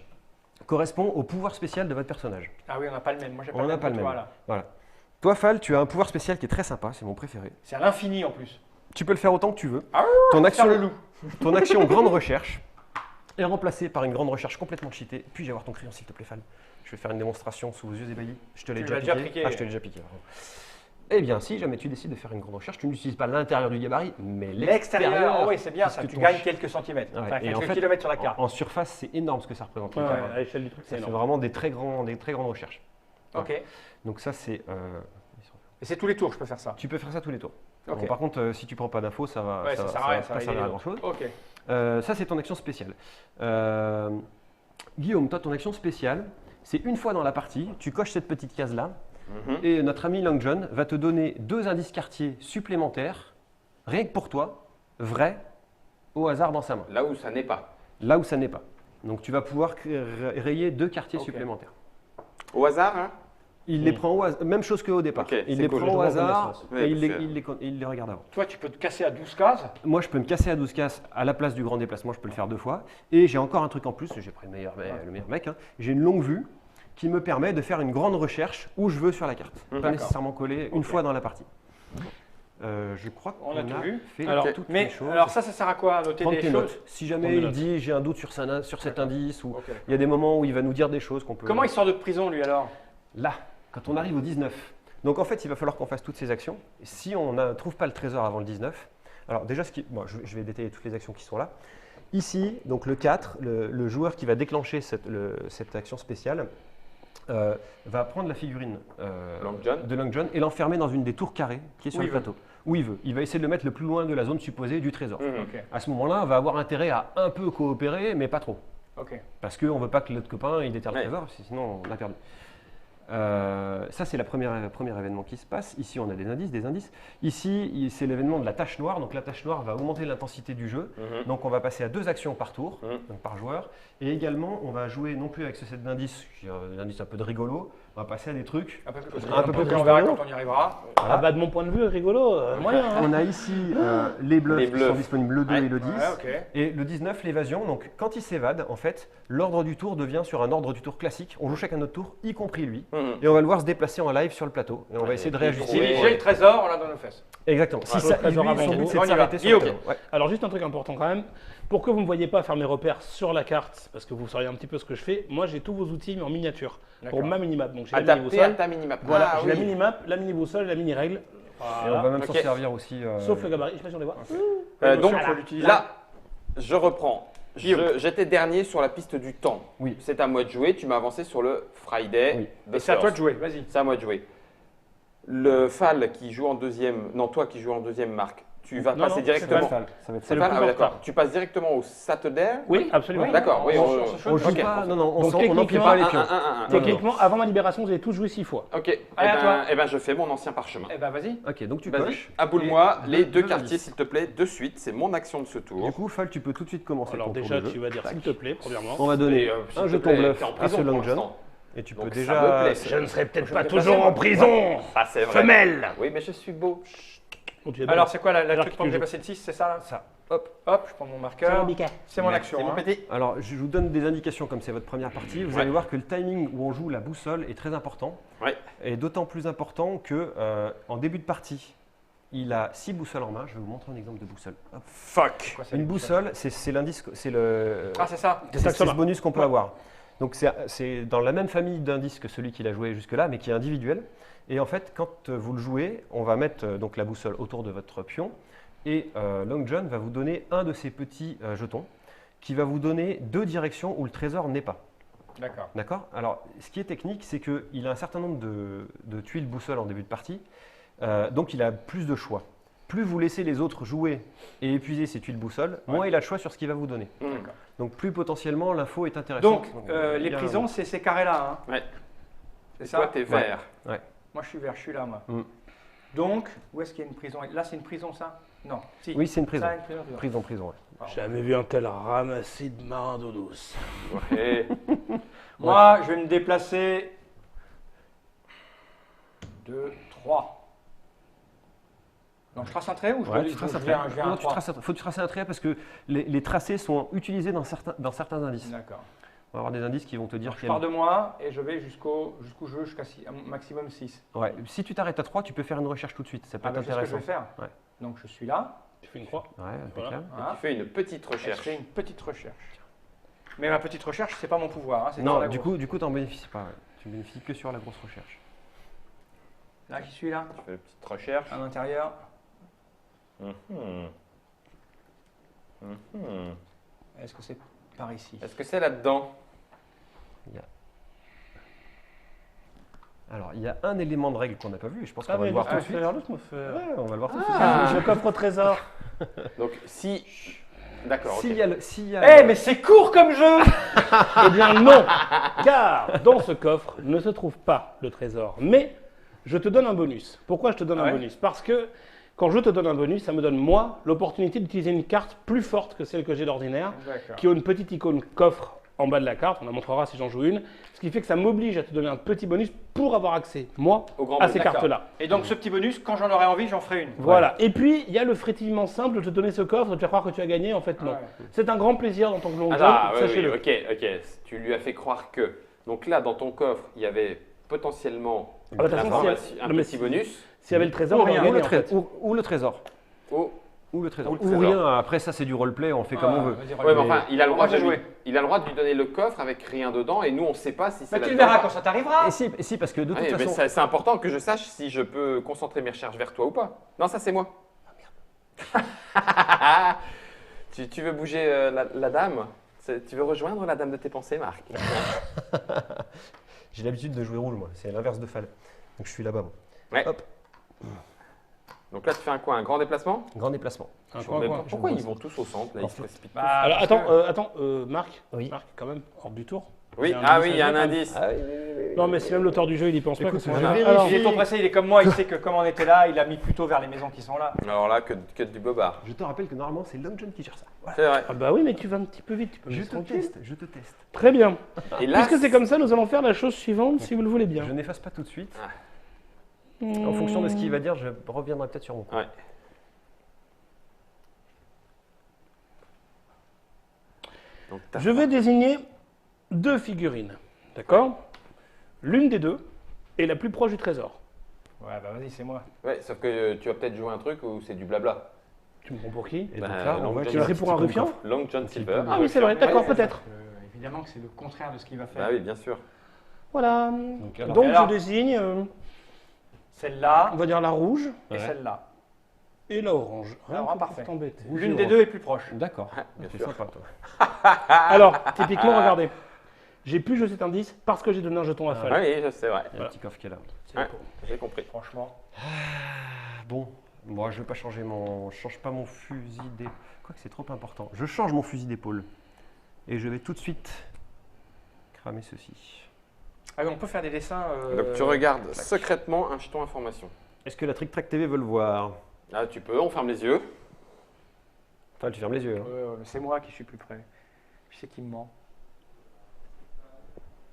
correspond au pouvoir spécial de votre personnage. Ah oui, on n'a pas le même. Moi, j'ai pas On le n'a même pas que le toi, même. là. Voilà. Toi, Fal, tu as un pouvoir spécial qui est très sympa, c'est mon préféré. C'est à l'infini en plus. Tu peux le faire autant que tu veux. Ah, Ton Faire action, le loup. ton action grande recherche est remplacée par une grande recherche complètement cheatée. Puis-je avoir ton crayon, s'il te plaît, Fal? Je vais faire une démonstration sous vos yeux ébahis. Je te l'ai Tu déjà l'as piqué. déjà piqué. Ah, je te l'ai déjà piqué. pardon. Eh bien, si jamais tu décides de faire une grande recherche, tu n'utilises pas l'intérieur du gabarit, mais l'extérieur. L'extérieur, oh oui, c'est bien Parce ça. que Tu ton gagnes ch- quelques centimètres. Ouais, Enfin, et en quelques fait, kilomètres sur la carte. En surface, c'est énorme ce que ça représente. le ouais, gabarit. à l'échelle du truc, Ça c'est fait énorme. vraiment des très grandes recherches. Ok. Donc ça, c'est... Et c'est tous les tours, je peux faire ça. tu peux faire ça tous les tours. Ok. Bon, par contre, si tu prends pas d'infos, ça va, Ouais, ça sert à rien, ça pas va servir à aider grand chose. Ok. Ça, c'est ton action spéciale. Guillaume, toi, ton action spéciale, c'est une fois dans la partie, tu coches cette petite case-là, et notre ami Long John va te donner 2 indices quartiers supplémentaires, rien que pour toi, vrais, au hasard dans sa main, Là où ça n'est pas. là où ça n'est pas. Donc tu vas pouvoir rayer 2 quartiers Ok. supplémentaires. Au hasard, hein? Il les prend au hasard, même chose qu'au départ. Ok, il c'est les cool, prend je au vois hasard bonne et essence. il les regarde avant. Toi, tu peux te casser à 12 cases. Moi, je peux me casser à 12 cases à la place du grand déplacement, je peux le faire 2 fois. Et j'ai encore un truc en plus, j'ai pris le meilleur mec, hein. J'ai une longue vue qui me permet de faire une grande recherche où je veux sur la carte. Pas D'accord. nécessairement coller une Ok. fois dans la partie. Je crois qu'on On a tout vu. fait Alors, toutes Mais les choses. alors ça sert à quoi? Noter Prendre des tes choses. notes. Si jamais Prendre des il notes. dit j'ai un doute sur cet D'accord. indice ou Ok. il y a des moments où il va nous dire des choses qu'on peut... Comment il sort de prison, lui, alors? Là, quand on arrive au 19. Donc en fait, il va falloir qu'on fasse toutes ces actions. Si on ne trouve pas le trésor avant le 19, alors déjà, je vais détailler toutes les actions qui sont là. Ici, donc le 4, le joueur qui va déclencher cette action spéciale va prendre la figurine Long John. de Long John et l'enfermer dans une des tours carrées qui est sur Où le il veut. plateau. Où il veut. Il va essayer de le mettre le plus loin de la zone supposée du trésor. Ok. À ce moment-là, on va avoir intérêt à un peu coopérer, mais pas trop. Ok. Parce qu'on ne veut pas que l'autre copain il déterre le Ouais. trésor, parce que sinon on a perdu. Ça, c'est le premier événement qui se passe. Ici, on a des indices. Ici, c'est l'événement de la tache noire. Donc, la tache noire va augmenter l'intensité du jeu. Donc, on va passer à 2 actions par tour, donc par joueur. Et également, on va jouer non plus avec ce set d'indices, qui est un indice un peu de rigolo. On va passer à des trucs. Un peu plus Un peu plus on verra rigolo. quand on y arrivera. Ah bah de mon point de vue, rigolo, moyen. Hein. On a ici les bluffs Les qui bluffs. sont disponibles le 2 Ouais. et le 10. Ouais, ok. Et le 19, l'évasion. Donc, quand il s'évade, en fait, l'ordre du tour devient sur un ordre du tour classique. On joue chacun notre tour, y compris lui. Et on va le voir se déplacer en live sur le plateau. Et on va essayer de réajuster. Si Ouais. j'ai le trésor, on l'a dans nos fesses. Exactement. Si Ouais, ça, le trésor lui, avant son vous. but, c'est On de y va. s'arrêter sur Guillaume. le plateau. Ouais. Alors juste un truc important quand même, pour que vous ne me voyez pas faire mes repères sur la carte, parce que vous sauriez un petit peu ce que je fais, moi j'ai tous vos outils mais en miniature, pour D'accord. ma minimap. Donc j'ai la mini Adapté à boussole, ta minimap. voilà, Ah, j'ai la oui. minimap, la mini boussole, la mini règle, Et on voilà. va même Ok. s'en servir aussi. Sauf le gabarit, je sais pas si on les voit. Donc Voilà. Faut l'utiliser. là, je reprends. J'étais dernier sur la piste du temps. Oui. C'est à moi de jouer. Tu m'as avancé sur le Friday. Oui. the Et c'est à toi de first. jouer, vas-y. C'est à moi de jouer. Le Fal qui joue en deuxième, non toi qui joues en deuxième, Marc, tu vas Non, passer non, directement. c'est Ça va être C'est le Fal, plus ah en ouais, d'accord. retard. Tu passes directement au Saturday. Oui, absolument. Oui. D'accord, oui. On joue ok. pas, non, non, Donc, on n'empile pas les pions. Techniquement, avant ma libération, vous avez tous joué 6 fois. Ok, eh Allez, à toi. ben, je fais mon ancien parchemin. Eh ben, vas-y. Ok, donc tu Vas-y, coches. aboule-moi Et les deux 2 quartiers, indices. s'il te plaît, de suite. C'est mon action de ce tour. Du coup, Fal, tu peux tout de suite commencer Alors ton tour déjà, de jeu. tu vas dire s'il te plaît, premièrement. On va donner Et, s'il un te jeton plaît, bluff t'es en à prison ce pour Long John. l'instant. Et tu Donc, peux ça déjà. me plaît. Je ne serai peut-être pas vais toujours passer, en moi. prison. Ah, c'est vrai. Femelle. Oui, mais je suis beau. Bon, tu es Alors, c'est quoi la Alors, truc qui pour me tu joues dépasser de 6, c'est ça là Ça. Hop, je prends mon marqueur. C'est mon action. C'est mon hein. petit. Alors, je vous donne des indications comme c'est votre première partie. Vous Ouais. allez voir que le timing où on joue la boussole est très important. Ouais. Et d'autant plus important que en début de partie, il a 6 boussoles en main. Je vais vous montrer un exemple de boussole. Hop. Fuck. Quoi, c'est Une les boussole, c'est l'indice, c'est le, Ah, c'est ça. c'est ça. ce bonus qu'on peut avoir. Donc c'est dans la même famille d'indices que celui qu'il a joué jusque-là, mais qui est individuel. Et en fait, quand vous le jouez, on va mettre donc la boussole autour de votre pion. Et Long John va vous donner un de ces petits jetons qui va vous donner 2 directions où le trésor n'est pas. D'accord. D'accord? Alors, ce qui est technique, c'est qu'il a un certain nombre de tuiles boussole en début de partie. Donc, il a plus de choix. Plus vous laissez les autres jouer et épuiser ces tuiles boussole, moins il a le choix sur ce qu'il va vous donner. D'accord. Donc, plus potentiellement l'info est intéressante. Donc, les prisons, c'est ces carrés-là. Hein. Ouais. C'est Et ça. toi, t'es vert. Moi, je suis vert, je suis là, moi. Mm. Donc, où est-ce qu'il y a une prison? Là, c'est une prison, ça? Non. Si. Oui, c'est une prison. Ça, une prison. Prison, ouais. J'ai jamais vu un tel ramassis de marins d'eau douce. Ouais. Moi, je vais me déplacer. 2, 3. Donc, je trace un trait ou je Ouais, vais- tu traces je un vais trait. je vais à un Non, faut que tu traces un trait parce que les tracés sont utilisés dans certains indices. D'accord. On va avoir des indices qui vont te dire Donc, je pars de moi et je vais jusqu'au jeu jusqu'à maximum 6. Ouais. Si tu t'arrêtes à 3, tu peux faire une recherche tout de suite. Ça peut Ah, être bah, c'est ce que je intéressant. vais faire. Ouais. Donc, je suis là. Tu fais une croix. Ouais, impeccable. Voilà. Tu fais une petite Et je recherche. fais une petite recherche. Mais ma petite recherche, c'est pas mon pouvoir. Hein, c'est sur Non, la du grosse. coup, tu n'en bénéficies pas. Ouais. Tu bénéficies que sur la grosse recherche. Là, qui suis là, Tu fais une petite recherche. à l'intérieur. Mhm. Mhm. Est-ce que c'est par ici? Est-ce que c'est là-dedans? Alors, il y a un élément de règle qu'on n'a pas vu et je pense qu'on Ah, va le mais voir tout de l'autre suite. l'autre me fait. Ouais, on va le voir tout de suite. Ah. Le coffre au trésor. Donc, si. D'accord, ok. S'il y a Eh, mais c'est court comme jeu. Eh bien non, car dans ce coffre ne se trouve pas le trésor. Mais je te donne un bonus. Pourquoi je te donne Ah un ouais bonus? Parce que quand je te donne un bonus, ça me donne moi l'opportunité d'utiliser une carte plus forte que celle que j'ai d'ordinaire, qui a une petite icône coffre en bas de la carte. On la montrera si j'en joue une. Ce qui fait que ça m'oblige à te donner un petit bonus pour avoir accès, moi, Au grand à bonus. ces cartes-là. Et donc ce petit bonus, quand j'en aurai envie, j'en ferai une. Voilà. Et puis, il y a le frétillement simple de te donner ce coffre, de te faire croire que tu as gagné. En fait, non. Ouais. C'est un grand plaisir dans ton long jeu, Ah, oui, sachez-le. ok. Tu lui as fait croire que. Donc là, dans ton coffre, il y avait potentiellement Ah, de toute façon, un non, mais petit bonus. S'il y avait le trésor, Ou on aurait rien. gagné, Ou en fait. ou le trésor. Oh. Ou le trésor. Ou le Ou trésor. rien. Après, ça, c'est du roleplay. On fait comme on veut. Ouais, mais enfin, il a le droit Moi, j'ai de lui, joué. il a le droit de lui donner le coffre avec rien dedans et nous, on ne sait pas si c'est Mais tu le là-dedans. verras quand ça t'arrivera. Et si, parce que de toute Ouais, mais façon. c'est important que je sache si je peux concentrer mes recherches vers toi ou pas. Non, ça c'est moi. Tu veux bouger la dame? Tu veux rejoindre la dame de tes pensées, Marc? J'ai l'habitude de jouer rouge, moi. C'est l'inverse de Fall. Donc je suis là-bas. Moi. Ouais. Hop, Donc là, tu fais un quoi? Un grand déplacement? grand déplacement. Un Mais coin. pourquoi ils vont tous au centre là, ils En se fait- précipitent Bah, Alors parce attends, que- Marc, Oui. Marc, quand même, hors du tour. tous. Oui, Il y a un ah indice oui, à il y a un jouer, indice. Ah oui. Non, mais si même l'auteur du jeu il y pense pas, Écoute, que c'est je un vérifie. Alors, Il est trop pressé, il est comme moi, il sait que comme on était là, il a mis plutôt vers les maisons qui sont là. Alors là, que du bobard. Je te rappelle que normalement, c'est Long John qui gère ça. Voilà. C'est vrai. ah bah oui, mais tu vas un petit peu vite, tu peux me Je laisser te tranquille. teste, je te teste. Très bien. Et là, Puisque c'est comme ça, nous allons faire la chose suivante, si vous le voulez bien. Je n'efface pas tout de suite. Ah. En fonction de ce qu'il va dire, je reviendrai peut-être sur mon coup. Ouais. Donc, t'as- Je vais désigner deux figurines, d'accord? L'une des deux est la plus proche du trésor. Ouais, bah vas-y, c'est moi. Ouais, sauf que tu vas peut-être jouer un truc où c'est du blabla. Tu me prends pour qui? Et Bah, donc là, on Long va John Tu l'as pris pour un ruffian? Long John Silver. Ah oui, c'est vrai, d'accord, Ouais, peut-être. Évidemment que c'est le contraire de ce qu'il va faire. Bah oui, bien sûr. Voilà. alors- Donc Alors- je désigne, Celle-là on va dire la rouge et Ouais. celle-là. et la orange. Rien Alors, que pour parfait. t'embêter. L'une des deux est plus proche. D'accord. Bien C'est sûr. sympa, toi. Alors, typiquement, regardez. J'ai pu jouer cet indice parce que j'ai donné un jeton à Fall. Ah oui, c'est vrai. Il y a Voilà. un petit coffre qui est là. C'est Ouais. pour- J'ai compris. Franchement. Bon, moi je vais pas changer mon, je change pas mon fusil d'épaule. Quoique c'est trop important. Je change mon fusil d'épaule et je vais tout de suite cramer ceci. Ah oui, on peut faire des dessins. Donc tu regardes secrètement un jeton information. Est-ce que la Trick Track TV veut le voir? Là, tu peux, on ferme les yeux. Enfin, tu fermes les yeux. Hein. C'est moi qui suis plus près. Je sais qu'il me ment.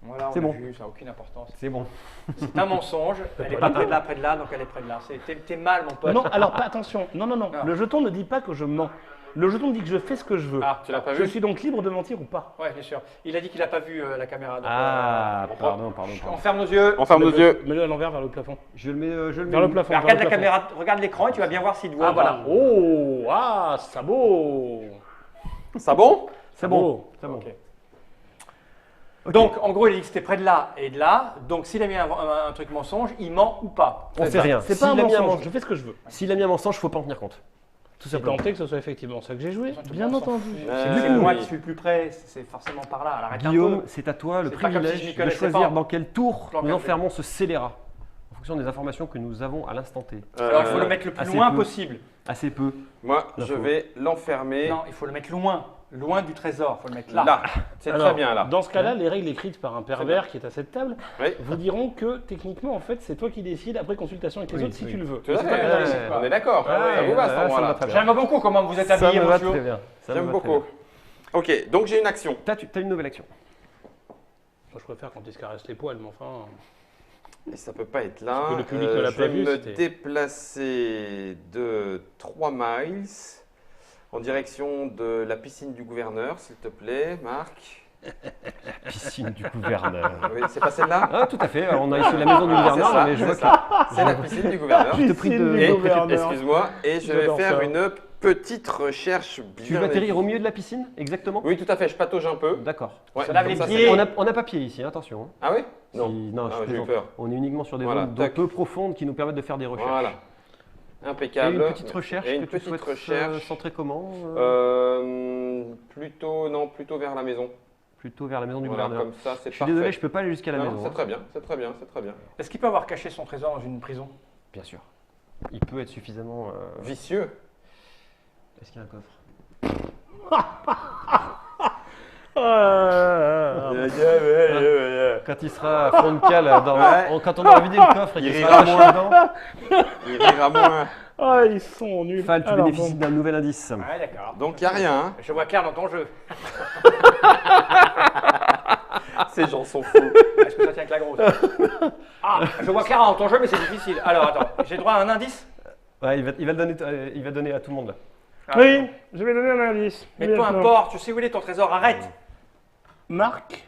Voilà, on C'est a bon. vu, ça n'a aucune importance. C'est bon. C'est un mensonge. Elle est pas près de là, donc elle est près de là. T'es mal, mon pote. Non, alors pas attention. Non. Non. Le jeton ne dit pas que je mens. Le jeton dit que je fais ce que je veux. Ah, Tu l'as pas Je vu? suis donc libre de mentir ou pas. Ouais, bien sûr. Il a dit qu'il n'a pas vu la caméra. donc, Ah, on pardon. ferme nos yeux. On ferme nos yeux. Mets-le à l'envers vers le plafond. Je le mets, Vers le plafond. Bah, vers regarde le la plafond. caméra, regarde l'écran et tu vas bien voir s'il doit. Ah voilà. Oh, ah, sabot. Ça bon? C'est bon. Sabot. C'est bon. Ok. Ok. Donc, en gros, il a dit que c'était près de là et de là. Donc, s'il a mis un truc mensonge, il ment ou pas. on sait rien. C'est pas un S'il a mis mensonge. Je fais ce que je veux. S'il a mis un mensonge, faut pas en tenir compte. Tout C'est simplement. tenté que ce soit effectivement ça que j'ai joué. Tout le Bien monde s'en entendu. fout. Euh, C'est moi oui. qui suis le plus près, c'est forcément par là. Alors, arrête un Guillaume, peu. c'est à toi le C'est pas comme si je m'y privilège de connaissais choisir pas. dans quel tour Plan nous café. enfermons ce scélérat en fonction des informations que nous avons à l'instant T. Alors, il faut le mettre le plus assez loin peu. possible. Assez peu. Moi, La je faute. vais l'enfermer Non, il faut le mettre loin du trésor. Il faut le mettre là. là. C'est Alors, très bien là. Dans ce cas-là, les règles écrites par un pervers qui est à cette table Oui. vous diront que techniquement, en fait, c'est toi qui décides après consultation avec les Oui, autres si oui. tu le veux. Tout à C'est pas fait. grave, c'est pas. On est d'accord. Ah ouais, Ça vous va à ce ça me moment-là? va très bien. J'aime beaucoup comment vous êtes Ça habillé, me va monsieur. très bien. Ça me J'aime va très beaucoup. bien. Ok, donc j'ai une action. T'as une nouvelle action. Moi, je préfère quand ils se caressent les poils, mais enfin. Et ça peut pas être là. Parce que le public ne l'a je pas vais vu, me c'était- déplacer de 3 miles en direction de la piscine du gouverneur, s'il te plaît, Marc. Piscine du gouverneur. Oui, c'est pas celle-là? Ah, tout à fait. Alors, on a ici la maison du gouverneur, c'est ça, mais je vois c'est que ça. C'est la piscine du gouverneur. Je te prie de- Et, gouverneur. excuse-moi, et je vais J'adore faire ça. une petite recherche bien. tu veux atterrir au aiguë. milieu de la piscine, exactement. Oui, tout à fait, je patauge un peu. D'accord. Ouais, Se lave comme les ça, pieds. c'est- On n'a pas pied ici, hein, attention. Ah oui? Non. Si- non, je Ah, j'ai eu plaisante. peur. On est uniquement sur des Voilà, zones tac. peu profondes qui nous permettent de faire des recherches. Voilà. Et Impeccable. une petite recherche Et une que tu petite souhaites recherche. centrer comment Plutôt vers la maison. plutôt vers la maison du Voilà, gouverneur. comme ça, c'est Je suis parfait. désolé, je peux pas aller jusqu'à la Non, maison. c'est hein. très bien, c'est très bien, c'est très bien. Est-ce qu'il peut avoir caché son trésor dans une prison? Bien sûr. Il peut être suffisamment. Vicieux. Est-ce qu'il y a un coffre? Quand il sera à fond de cale, quand on aura vidé le coffre et Il qu'il rira sera caché dedans, Il rira moins. Ah, ils sont nuls. Fal, tu Alors, bénéficies d'un nouvel indice. Ouais, d'accord. Donc, il n'y a rien. Hein. Je vois clair dans ton jeu. Ces gens sont fous. Est-ce que ça tient avec la grosse? Ah, je vois clair dans ton jeu, mais c'est difficile. Alors, attends, j'ai droit à un indice? Ouais, il va le donner à tout le monde là. Ah, Oui, je vais donner un indice. mais peu Maintenant. importe, tu sais où il est ton trésor, arrête. Marc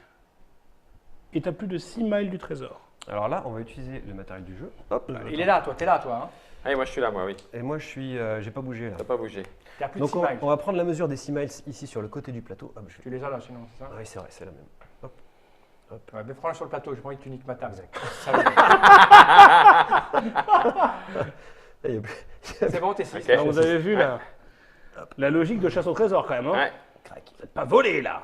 est à plus de 6 miles du trésor. Alors là, on va utiliser le matériel du jeu. Hop, Il est là, toi, t'es là, toi. Hein. Allez, moi je suis là, moi, oui. Et moi, je suis, j'ai pas bougé là. T'as pas bougé. T'es à plus Donc de 6 miles. on va prendre la mesure des 6 miles ici sur le côté du plateau. Hop, Tu les as là, sinon, c'est ça? Ah oui, c'est vrai, c'est la même. Ouais, mais prends-le sur le plateau, j'ai pas envie que tu niques ma table. Et C'est bon, t'es 6. Ok. Alors, vous avez vu la logique de chasse au trésor quand même. Hein. Ouais. Faites pas voler là.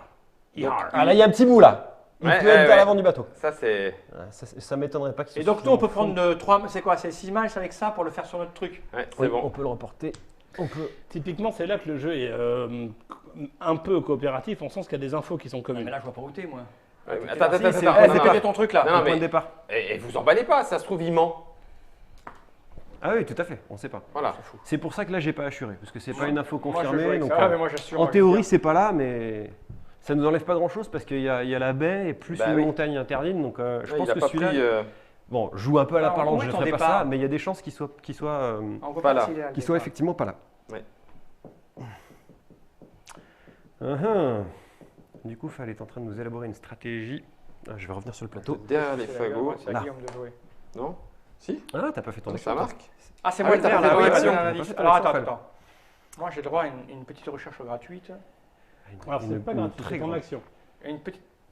Yar. Ah là, il y a un petit bout là. Il Ouais, peut ouais, être ouais. vers l'avant du bateau. Ça, c'est. Ouais, ça m'étonnerait pas qu'il Et soit donc, nous, on peut suffisamment prendre 3. C'est quoi? C'est 6 miles avec ça pour le faire sur notre truc? Ouais, fond. c'est Oui, bon. on peut le reporter. On peut. Typiquement, c'est là que le jeu est un peu coopératif, en sens qu'il y a des infos qui sont Mais communes. là, je vois pas où t'es, moi. Ouais, mais T'es attends, parti, attends, c'est- attends. eh, non, c'est non, pété non. ton truc là. Non, Le non, point de mais. départ. Et vous emballez pas, ça se trouve, il ment. Ah oui, tout à fait. On sait pas. Voilà. C'est pour ça que là, j'ai pas assuré parce que c'est pas une info Moi, je joue confirmée. avec Donc, ça, mais moi, j'assure. en moi, je théorie, veux c'est pas là, mais ça nous enlève pas grand chose parce qu'il y a la baie et plus Bah une oui. montagne interdite. Donc, je Ouais, pense il a que pas celui-là. pris. Bon, je joue un peu à la Ah, parlante, où je est ne ton ferai pas départ ça, mais il y a des chances qu'il soit, On peut Pas là. s'il est qu'il soit effectivement pas là. Ouais. Du coup, Fal est en train de nous élaborer une stratégie. Ah, je vais revenir sur le plateau. Derrière les fagots. C'est à Là. Guillaume de jouer. Non? Si? Ah, t'as pas fait ton Donc action, ça toi. marque. Ah, c'est Ah moi oui, le t'as vert pas là, fait oui, ton bah, action. donne un T'as indice. pas fait ton Alors, action, attends, Fal. attends. Moi, j'ai droit à une petite recherche gratuite. Alors, c'est pas gratuit, c'est ton grande. action.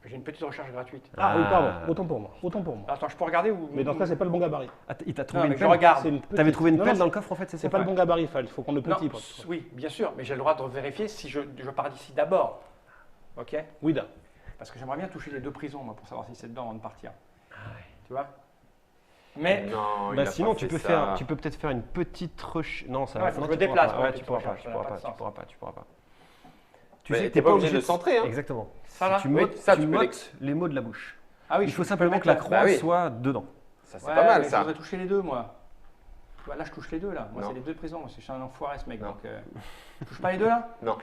J'ai une petite recherche gratuite. Ah, oui, Ah. pardon. Autant pour moi. Autant pour moi. Attends, je peux regarder ou. Mais dans ce cas, c'est pas le bon gabarit. Ah, il t'a Non, trouvé mais une je pelle. regarde. C'est une petite- T'avais trouvé une Non, pelle non, dans le coffre en fait, c'est C'est ça pas le bon gabarit, Fal. Il faut qu'on le Non, petit. oui, bien sûr, mais j'ai le droit de vérifier si je pars d'ici d'abord. Ok? Oui, da. Parce que j'aimerais bien toucher les deux prisons, moi, pour savoir si c'est dedans avant de partir. Tu vois? Mais. Non, il Bah a sinon, pas tu fait peux ça. faire, tu peux peut-être faire une petite recherche. Non, ça Ouais, va. faut non, que je tu me pourras déplace pas. pour Ouais, la tu petite pourras pas, recherche, tu ça n'a pourras pas pas, de tu sens. pourras pas, tu pourras pas. Tu Mais sais que t'es pas obligé de centrer, hein. Exactement. Ça va? Tu mets, Ça, tu tu peux mottes les mots de la bouche. Ah oui, Il je faut peux simplement mettre que la là. croix Bah oui. soit dedans. Ça, c'est Ouais, pas mal, mais ça. Je voudrais toucher les deux, moi. Tu vois, là, je touche les deux, là. Moi, Non. c'est les deux prisons. Je suis un enfoiré, ce mec. Non. Donc, je touche pas les deux, là? Non.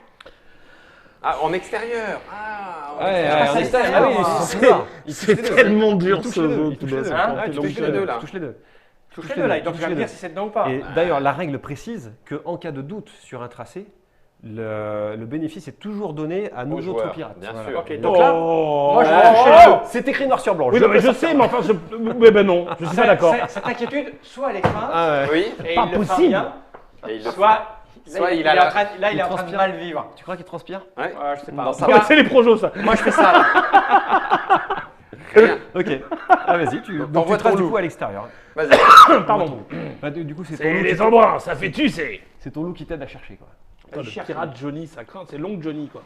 Ah, en extérieur. Ah, en Ouais, extérieur. ouais, on est stable. ah oui, C'est tellement dur touche ce les deux. jeu. Il touche les deux. Hein Ouais, tu touches touches les les deux, deux, là. tu touches les deux. Je touche les deux, là. Donc, tu vas me dire si c'est dedans ou pas. Et d'ailleurs, la règle précise qu'en cas de doute sur un tracé, le bénéfice est toujours donné à nos Aux autres joueurs, pirates. bien Voilà. sûr. Ok, donc là, moi, je vais toucher les deux. C'est écrit noir sur blanc. Oui, non, mais je sais, mais enfin, mais ben non, je suis pas d'accord. Cette inquiétude, soit elle est crainte, Ah ouais. Oui. et Pas il le fait possible. bien, Et il le soit il il a est la- en train, là, il est en train de transpire. mal vivre. Tu crois qu'il transpire Ouais. Je sais pas. Dans En sa tout cas, C'est les projos, ça. moi, je fais ça. Rien. Ok. Ah vas-y, tu, donc t'envoies tu traces ton du loup. coup à l'extérieur. Vas-y. Pardon. Bah, du coup, c'est ton, C'est loup les qui- embruns, ça fait tu sais. c'est ton loup qui t'aide à chercher. Quoi. Le pirate Johnny, ça craint, c'est Long Johnny, quoi.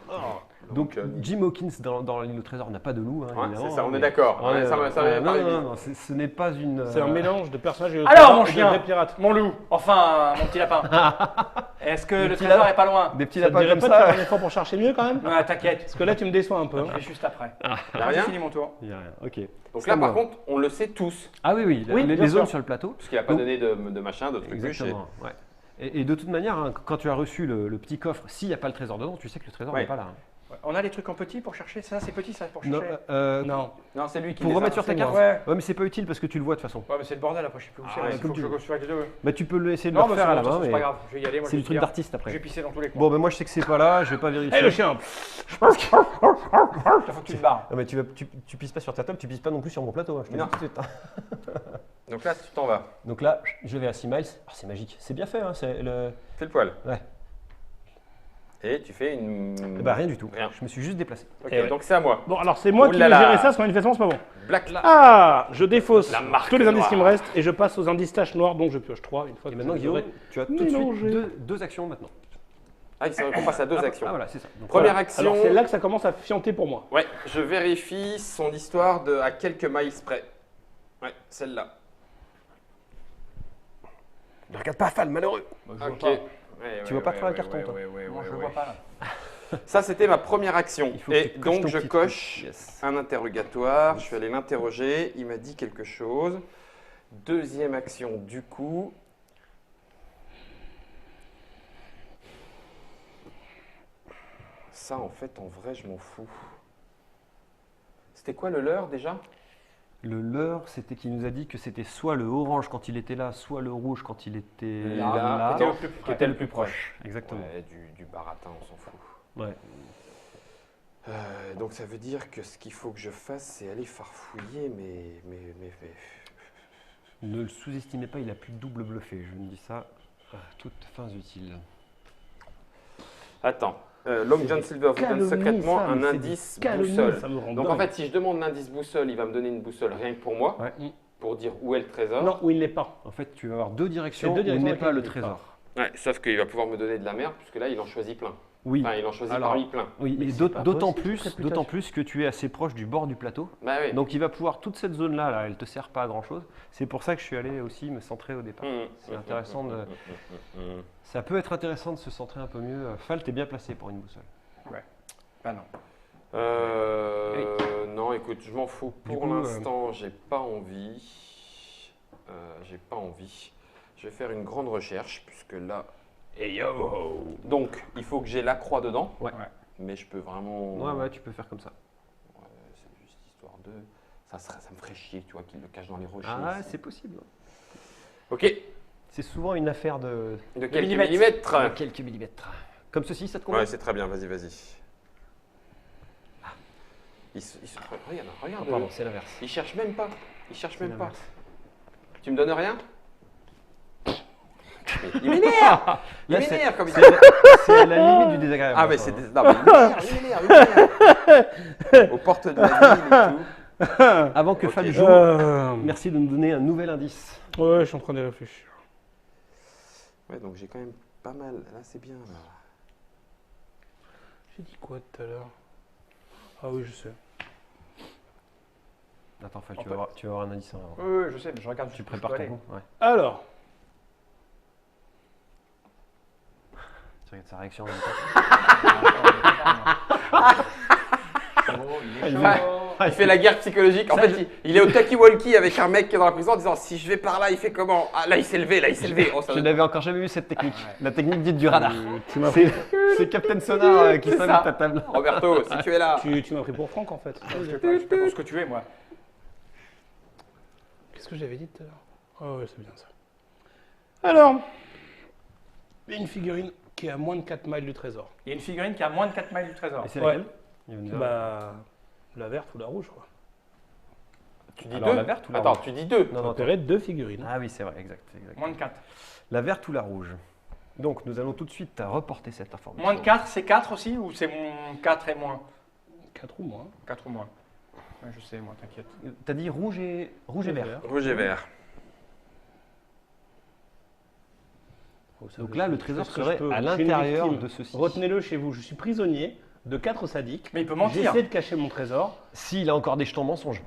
Donc Jim Hawkins dans l'île au trésor n'a pas de loup. Hein, Ouais, évidemment, c'est ça, on mais- est d'accord. Ouais, Ouais, ça m'avait non, pas non, aidé. non, ce n'est pas une. C'est un mélange de personnages et Alors, mon de chien, vrais pirates. mon loup, enfin, mon petit lapin. Est-ce que le petit trésor lapin. est pas loin? Des petits Ça te lapins dirait comme pas de ça. faire un effort pour chercher mieux, quand même? Ouais, t'inquiète. Parce que là, tu me déçois un peu. hein. Je vais juste après. Y a Moi, j'ai rien. fini mon tour. Il y a rien. Ok. Donc C'est là, à par moi. contre, on le sait tous. Ah oui, oui, Oui, les bien zones sûr. sur le plateau. Parce qu'il n'a pas Donc- donné de machin, de trucs. Exactement. Ouais. Et de toute manière, hein, quand tu as reçu le petit coffre, s'il n'y a pas le trésor dedans, tu sais que le trésor Ouais. n'est pas là. hein. Ouais. On a les trucs en petit pour chercher. Ça, c'est petit, ça, pour Non, chercher. Non. Non, c'est lui qui pour les a. remettre sur ta c'est carte. moi. Ouais. Ouais, mais c'est pas utile parce que tu le vois de toute façon. Ouais, mais c'est le bordel après, je sais plus où c'est. Ah, là, ouais, il faut que je comme construise avec les deux. Bah, tu peux essayer de Non, le mais refaire à la c'est main, bon, c'est mais pas grave. Je vais y aller. Moi, c'est je du truc vais d'artiste J'ai après. pissé dans tous les coins. Bon, ben moi je sais que c'est pas là, je vais pas vérifier. Eh, le chien. Il faut que tu te barres. Non, mais tu pisses pas sur ta table, tu pisses pas non plus sur mon plateau. hein, je te Non. dis tout de suite, hein. Donc là, tu t'en vas. Donc là, je vais à 6 miles. Oh, c'est magique, c'est bien fait. Hein, c'est le... Fais le poil. Ouais. Et tu fais une. Bah rien du tout. Rien. Je me suis juste déplacé. Ok, Eh ouais. donc c'est à moi. Bon, alors c'est moi Oh qui là vais là. gérer ça, parce que manifestement, c'est pas bon. Black là. Ah, je défausse La marque tous les indices noire. qui me restent et je passe aux indices taches noires, donc je pioche 3 une fois Et que maintenant, vous Guillaume, aurez tu as tout de suite mélangé. deux actions maintenant. Ah, c'est vrai qu'on passe à 2 actions. Ah voilà, c'est ça. Donc, Première Voilà. action. Alors c'est là que ça commence à fianter pour moi. Ouais, je vérifie son histoire à quelques miles près. Ouais, celle-là. ne regarde pas Fall, malheureux. Bah, je vois Ok. pas. Tu vois pas trop un carton, toi. Non, je le vois pas là. Ça, c'était ma première action. Il faut que Et tu coches donc, ton je petit coche truc. Yes. un interrogatoire. Je suis allé l'interroger. Il m'a dit quelque chose. Deuxième action, du coup. Ça, en fait, en vrai, je m'en fous. C'était quoi le leurre déjà? Le leurre, c'était qu'il nous a dit que c'était soit le orange quand il était là, soit le rouge quand il était Là, là. Qui était le plus près. Exactement. Ouais, du baratin, on s'en fout. Ouais. Donc ça veut dire que ce qu'il faut que je fasse, c'est aller farfouiller, mais... Ne le sous-estimez pas, il a plus de double bluffé. Je me dis ça à toutes fins utiles. Attends, Long John Silver vous donne calomnies, secrètement ça, un mais c'est indice des calomnies, boussole. ça me rend Donc en dingue. fait, si je demande l'indice boussole, il va me donner une boussole rien que pour moi, Ouais. pour dire où est le trésor. Non, où il n'est pas. En fait, tu vas avoir deux directions C'est deux où directions n'est dans pas le lesquelles il trésor. Ouais, sauf qu'il va pouvoir me donner de la merde, puisque là, il en choisit plein. Oui. Enfin, il en choisit Alors, parmi plein. Oui, Mais et c'est d'autant pas d'autant possible, plus, cette réputation. d'autant plus que tu es assez proche du bord du plateau. Bah oui. Donc il va pouvoir, toute cette zone-là, là, elle te sert pas à grand-chose. C'est pour ça que je suis allé aussi me centrer au départ. C'est intéressant de... Ça peut être intéressant de se centrer un peu mieux. Fall, t'es bien placé pour une boussole. Bah non. Non, écoute, je m'en fous. Du Pour coup, l'instant, j'ai pas envie. J'ai pas envie. Je vais faire une grande recherche, puisque là... Et yo! Donc, il faut que j'ai la croix dedans. Ouais. Mais je peux vraiment... Ouais, tu peux faire comme ça. Ouais, c'est juste histoire de... Ça me ferait chier, tu vois, qu'il le cache dans les rochers. Ah, ici. c'est possible. Ok. C'est souvent une affaire de De quelques millimètres. millimètres. quelques millimètres. Comme ceci, ça te convient? Ouais, c'est très bien. Vas-y, vas-y. Regarde, Ah, regarde. pardon, c'est l'inverse. Il cherche même pas. Il cherche C'est même pas. l'inverse. Tu me donnes rien? Il m'énerve. Il Là, m'énerve comme il C'est à la limite du désagréable. Ah, mais enfin. c'est... Non, mais il m'énerve. Aux portes de la ville et tout. Avant que Ok. Fall joue, Ouais, merci de nous donner un nouvel indice. je suis en train de réfléchir. Ouais, donc j'ai quand même pas mal. Là, c'est bien, là. J'ai dit quoi tout à l'heure? Ah oui, je sais. Attends, Fall, tu vas avoir un indice. Oui, je sais, mais je regarde. Tu prépares ton coup. Ouais. Alors, Tu regardes sa réaction en même temps. Il fait la guerre psychologique. En fait, il est au talkie-walkie avec un mec qui est dans la prison en disant si je vais par là, il fait comment? Ah, là, il s'est levé, là, il s'est levé. Oh, ça Je va- n'avais encore jamais vu cette technique. La technique dite du radar. tu m'as pris, C'est Captain Sonar qui C'est s'invite ça. à table. Roberto, si tu es là. tu m'as pris pour Franck en fait. Je te prends ce que tu es, moi. Qu'est-ce que j'avais dit tout à l'heure? Oh ouais, c'est bien ça. Alors, il y a une figurine qui est à moins de 4 miles du trésor. Il y a une figurine qui a moins de 4 miles du trésor. Et c'est Ouais. laquelle Il va nous dire. Bah, la verte ou la rouge quoi. Tu dis Alors, deux? la verte ou la Attends, rouge tu dis deux. Non, non, Repérer deux figurines. Ah oui, c'est vrai, exact. Moins de 4. La verte ou la rouge. Donc, nous allons tout de suite reporter cette information. Moins de 4, c'est 4 aussi ou c'est 4 et moins 4 ou moins. 4 ou moins. Ouais, je sais, moi, t'inquiète. T'as dit rouge et vert. Rouge et vert. Oh, ça Donc veut- là, le je trésor fais ce que serait je peux. à Je suis une l'intérieur victime. de ceci. Retenez-le chez vous, je suis prisonnier de 4 sadiques. Mais il peut mentir. J'essaie de cacher mon trésor S'il a encore des jetons mensonges.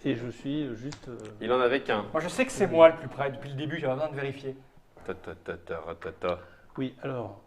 et je suis juste. Il en avait qu'un. Moi, je sais que c'est moi le plus près. Depuis le début, j'avais besoin de vérifier. Oui, alors,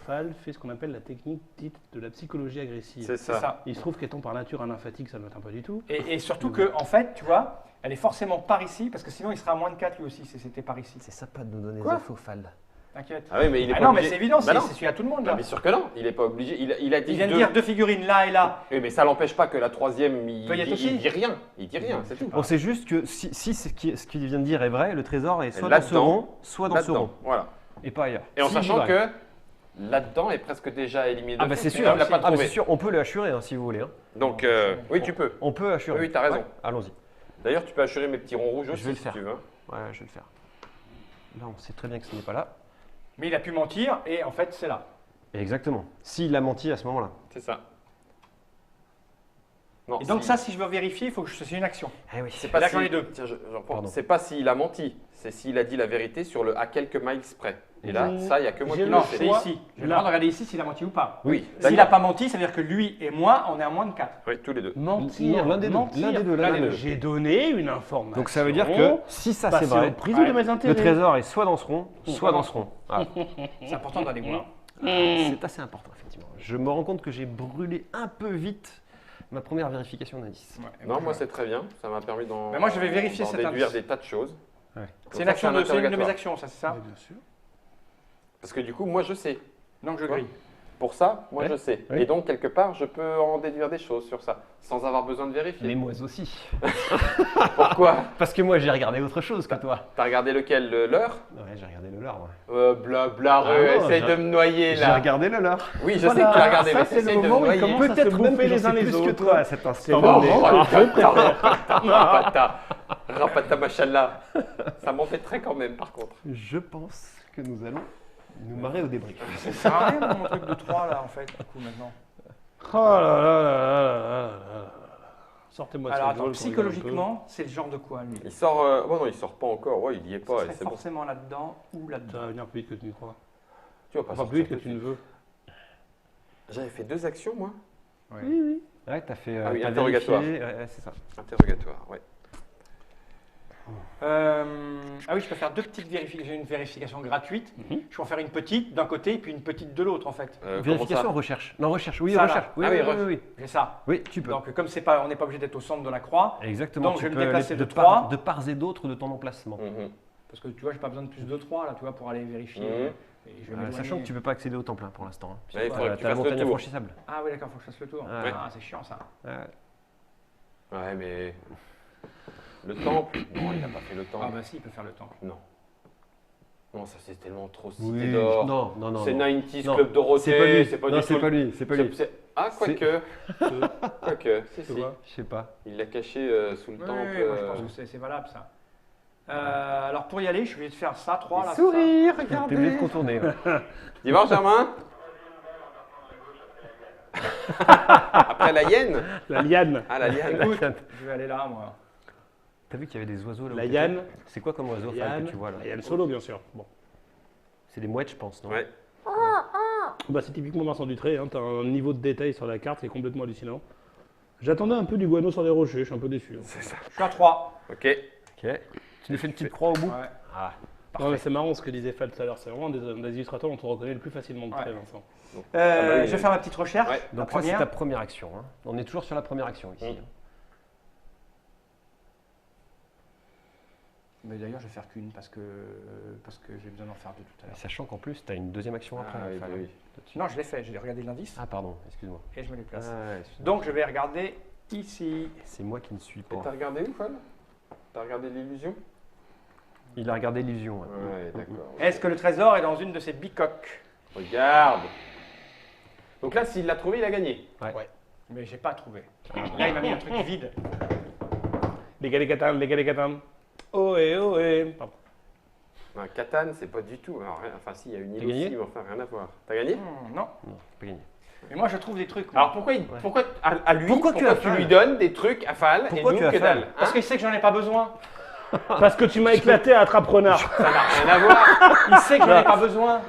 Fall fait ce qu'on appelle la technique dite de la psychologie agressive. C'est C'est ça. ça. Il se trouve qu'étant par nature un lymphatique, ça ne m'atteint pas du tout. Et surtout que, en fait, tu vois, elle est forcément par ici, parce que sinon il sera à moins de 4 lui aussi si c'était par ici. C'est sympa de nous donner Quoi des infos, Fall. T'inquiète. Ah oui, mais il est Ah pas non, mais obligé. c'est évident, Bah non. c'est celui à tout le monde Bah, là. bien sûr que non, il est pas obligé. Il a dit Il vient de deux. dire 2 figurines là et là. Oui, mais ça l'empêche pas que la troisième, Peut y être aussi. il dit rien. Il dit rien, c'est tout. On sait juste que si ce qu'il vient de dire est vrai, le trésor est soit Là dans ce dedans, rond, soit dans ce Là-dedans, rond. voilà. Et pas ailleurs. Et en Si, sachant il est vrai. que là-dedans est presque déjà éliminé. Ah de bah fait, c'est mais sûr, on l'a pas ah, bah, trouvé. c'est sûr, on peut le assurer hein, si vous voulez. hein. Donc, oui, tu peux. On peut assurer. Oui, t'as raison. Ouais, allons-y. D'ailleurs, tu peux assurer mes petits ronds rouges aussi vais le si faire. tu veux. Ouais, je vais le faire. Là, on sait très bien que ce n'est pas là. Mais il a pu mentir et en fait c'est là. Exactement. S'il a menti à ce moment-là. C'est ça. Non, Et donc ça, si je veux vérifier, il faut que c'est une action. Eh oui. c'est pas là, si- j'en ai deux. Tiens, j'en prends. Pardon. C'est pas s'il a menti, c'est s'il a dit la vérité sur le à quelques miles près. Et là, ça, il n'y a que moi J'ai qui le le Non, sais. c'est choix. ici. J'ai le Là. droit de regarder ici s'il a menti ou pas. Oui, S'il n'a d'accord. pas menti, ça veut dire que lui et moi, on est à moins de 4. Oui, tous les deux. Mentir, Non, l'un des deux. mentir. L'un des deux, l'un des deux. J'ai donné une information. Donc ça veut dire que si ça c'est passer vrai, au prison de mes intérêts. le trésor est soit dans ce rond, soit dans ce rond. Voilà. C'est important d'aller voir. C'est assez important, effectivement. Je me rends compte que j'ai brûlé un peu vite ma première vérification d'indice. Ouais, Non, moi c'est très bien. Ça m'a permis d'en Mais moi, je vais vérifier d'en cet déduire indice. des tas de choses. Ouais. Donc C'est ça, une action un c'est une de mes interrogatoire. actions, ça, c'est ça. Oui, bien sûr. Parce que du coup, moi je sais. Donc je Quoi grille. Pour ça, moi Ouais. je sais. Oui. Et donc, quelque part, je peux en déduire des choses sur ça, sans avoir besoin de vérifier. Mais moi aussi. Pourquoi? Parce que moi j'ai regardé autre chose que toi. T'as regardé lequel? L'heure? Ouais, j'ai regardé le leur. moi. Blabla, Ah non, essaye j'ai- de me noyer J'ai là. regardé le leur. Oui, je sais Voilà, que tu l'as regardé, ça, mais c'est le essaye de me moment où il noyer. commence à se Peut-être même bouffer que les j'en uns sais les plus que autres. toi à cet C'est instant. le moment Mais- que je préfère. Rapata, rapata machallah. Ça m'embêterait quand même, par contre. Je pense que nous allons nous marrer au débrief. Ça sert à rien mon truc de 3 là en fait, du coup maintenant. Oh là là là là là là là. Sortez-moi de Alors cette attends, drôle, psychologiquement, c'est le genre de quoi lui? Il sort. Bon, non, il sort pas encore. Ouais, il y est Ça pas. serait C'est bon. forcément là-dedans ou Ça là-dedans. va venir plus vite que tu ne crois. Tu vas pas Enfin, sortir plus vite que tout de tu ne suite. veux. J'avais fait 2 actions, moi. Ouais, t'as fait. Ah oui, t'as interrogatoire. vérifié, ouais, c'est ça. Interrogatoire, ouais. Ah oui, je peux faire deux petites vérifications. J'ai une vérification gratuite. Je peux en faire une petite d'un côté puis une petite de l'autre en fait. Vérification, Comment recherche. Non, recherche. Oui, Ça, là. recherche. Oui, Ah oui, oui, oui, oui, oui. J'ai ça. Oui, tu peux. Donc comme c'est pas, on n'est pas obligé d'être au centre de la croix, Exactement. donc tu je vais me peux déplacer aller de 3. de part et d'autre de ton emplacement. ça Parce que tu vois, j'ai pas besoin de plus de 3 là, tu vois, pour aller vérifier. Mhm. Et je vais m'éloigner. Sachant que tu peux pas accéder au temple pour l'instant. Hein. Ouais, il faudrait que tu T'as la fasses le montagne tour. infranchissable. Ah oui, d'accord, faut que je fasse le tour. Ouais. Ah, c'est chiant ça. Ouais. Ouais, mais. Le temple. Non, il n'a pas fait le Ah temple. bah si, il peut faire le temps. Non. Non, ça c'est tellement trop cité Oui. d'or. Non, non, non. C'est non. 90s Non. Club Dorothée. C'est pas lui. C'est pas Non, du c'est tout. pas lui. C'est pas lui. Ah, quoique. Quoique. Si, si. quoi Je sais pas. Il l'a caché sous le Oui, temple. moi, je pense que c'est valable ça. Alors pour y aller, je vais te faire ça, 3 là. Sourire, T'es regardez. obligé de contourner. Ouais. Dis-moi, Germain. Après la hyène. La liane. Ah, la liane. Écoute, je vais aller là, moi. T'as vu qu'il y avait des oiseaux là La où Yann. t'étais C'est quoi comme oiseau Fal, Yann. que tu vois là La Yann solo, bien sûr. Bon. C'est des mouettes, je pense, non Ouais. Bah, c'est typiquement Vincent Dutré. Hein. Tu as un niveau de détail sur la carte qui est complètement hallucinant. J'attendais un peu du guano sur les rochers. Je suis un peu déçu. Hein. C'est ça. Je suis à 3. Ok. Ok. Tu nous fais une petite croix au bout Ouais. Ah. Non, mais c'est marrant ce que disait Fal tout à l'heure. C'est vraiment des illustrateurs dont on reconnaît le plus facilement de Ouais. trait, Vincent. Ah bah oui, Je vais faire ma petite recherche. Ouais. La Donc ça, c'est première. ta première action. Hein. On est toujours sur la première action ici. Mais d'ailleurs, je vais faire qu'une parce que j'ai besoin d'en faire deux tout à Et l'heure. sachant qu'en plus, tu as une deuxième action après. Ah, oui, Fal. bah oui. Non, je l'ai fait. J'ai regardé l'indice Ah, pardon, excuse-moi. et je me déplace. Ah, excuse-moi. Donc je vais regarder ici. C'est moi qui ne suis Et pas. t'as regardé où, Fal? T'as regardé l'illusion? Il a regardé l'illusion. Ouais. Ouais, d'accord. Est-ce que le trésor est dans une de ces bicoques? Regarde. Donc là, s'il l'a trouvé, il a gagné. Mais j'ai pas trouvé. Là, il m'a mis un truc vide. Les Galécatan. Ohé, ohé. Pardon. Un Catane, c'est pas du tout. Alors, enfin, si, il y a une T'as île gagné aussi, mais enfin, rien à voir. T'as gagné? Non. Non, c'est pas gagné. Mais moi, je trouve des trucs. moi. Alors pourquoi, pourquoi à lui, Pourquoi pourquoi que tu Fal lui donnes des trucs à Fal Pourquoi et nous tu as que Fal dalle? Parce qu'il sait que j'en ai pas besoin. Parce que tu m'as éclaté à attrape-renard. Ça n'a rien à voir. Il sait que j'en ai pas besoin.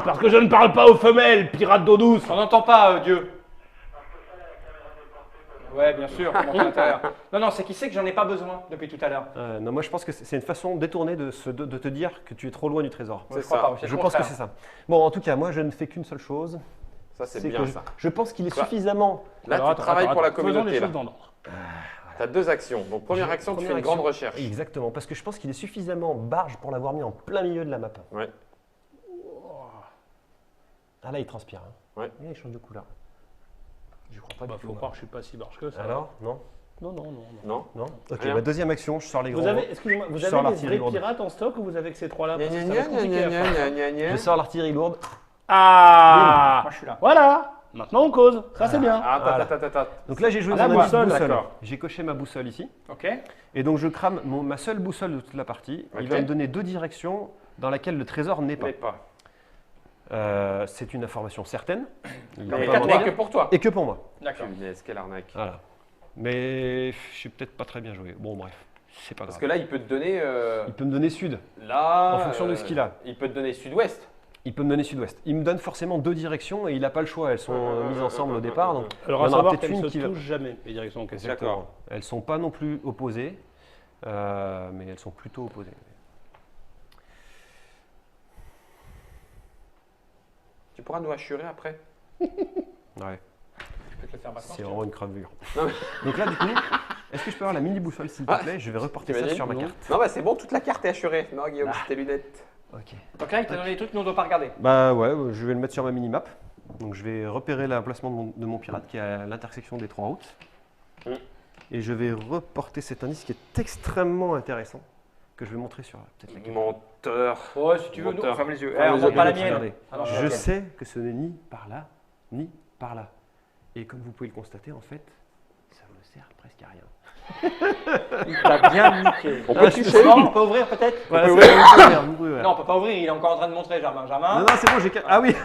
Parce que je ne parle pas aux femelles, pirate d'eau douce. On n'entend pas, Dieu. Ouais, bien sûr. comment à l'intérieur. Non, c'est qu'il sait que j'en ai pas besoin depuis tout à l'heure. Non, moi je pense que c'est une façon détournée de te dire que tu es trop loin du trésor. Ouais, je C'est crois ça. pas. C'est Je le pense que contraire. c'est ça. Bon, en tout cas, moi je ne fais qu'une seule chose. Ça, c'est c'est bien que ça. je pense qu'il est Quoi suffisamment. Là, Alors, tu travailles pour la Faisons les communauté. choses Là. dans l'ordre. Tu as deux actions. Donc, première action, tu fais une grande recherche. Exactement, parce que je pense qu'il est suffisamment barge pour l'avoir mis en plein milieu de la map. Ouais. Ah là, il transpire. Hein. Ouais. Et il change de couleur. Je crois pas Bah, du faut tout. croire que je suis pas si barge que ça. Alors Non Non, non, non. non. Non? Non Ok, Rien. ma deuxième action, je sors les grands. Vous avez, excusez-moi, vous Je sors avez des l'artillerie vrais lourde. pirates en stock ou vous avez que ces trois-là? Gna, Parce que gna, ça va être gna, compliqué à gna, faire. gna, gna, gna. Je sors l'artillerie lourde. Ah Moi, je suis là. Voilà. Maintenant on cause. Ça c'est bien. Ah, Voilà. attends. Donc là, j'ai joué Ah, mon la indice boussole, boussole. d'accord. J'ai coché ma boussole ici. Ok. Et donc, je crame ma seule boussole de toute la partie. Il Ok. va me donner deux directions dans lesquelles le trésor n'est pas. Mais pas. C'est une information certaine. Il Mais peut qu'à pas toi. mentir. Et que pour toi. Et que pour moi. D'accord. Punaise, quelle arnaque. Voilà. Mais je suis peut-être pas très bien joué. Bon, bref, c'est pas Parce grave. que là, il peut te donner Il peut me donner sud. là. En fonction de ce qu'il a. Il peut te donner sud-ouest. Il peut me donner sud-ouest. Il me donne forcément 2 directions et il n'a pas le choix. Elles sont mises ensemble au départ. Donc Alors, il y à en aura savoir peut-être qu'elles une ne qui se va. touchent jamais, les directions en question. D'accord. Elles sont pas non plus opposées, mais elles sont plutôt opposées. Tu pourras nous assurer après. Ouais, Je peux te le faire maintenant. c'est vraiment une gravure. Non, mais- Donc là, du coup, est-ce que je peux avoir la mini boussole s'il te Ah, plaît? Je vais reporter ça t'imagines, sur ma non. carte. Non, bah c'est bon, toute la carte est assurée. Non, Guillaume, c'est tes lunettes. Ok. Donc là, il t'a donné des trucs que nous on doit pas regarder. Bah ouais, je vais le mettre sur ma mini-map. Donc je vais repérer l'emplacement de mon pirate qui est à l'intersection des 3 routes. Mm. Et je vais reporter cet indice qui est extrêmement intéressant, que je vais montrer sur peut-être la carte. Menteur. Ouais, si tu veux, nous, Menteur. ferme les yeux. Ferme on les voit yeux, pas la Guillaume, mienne. regardez. Ah non, Je ok. sais que ce n'est ni par là, ni par là. Et comme vous pouvez le constater, en fait, ça me sert presque à rien. Il t'a bien niqué. On peut toucher. Non, on peut ouvrir peut-être Voilà, peut c'est ouvrir. bon, vous pouvez ouvrir. Non, on peut pas ouvrir, il est encore en train de montrer Germain. Germain, Non, c'est bon, j'ai... Ah oui.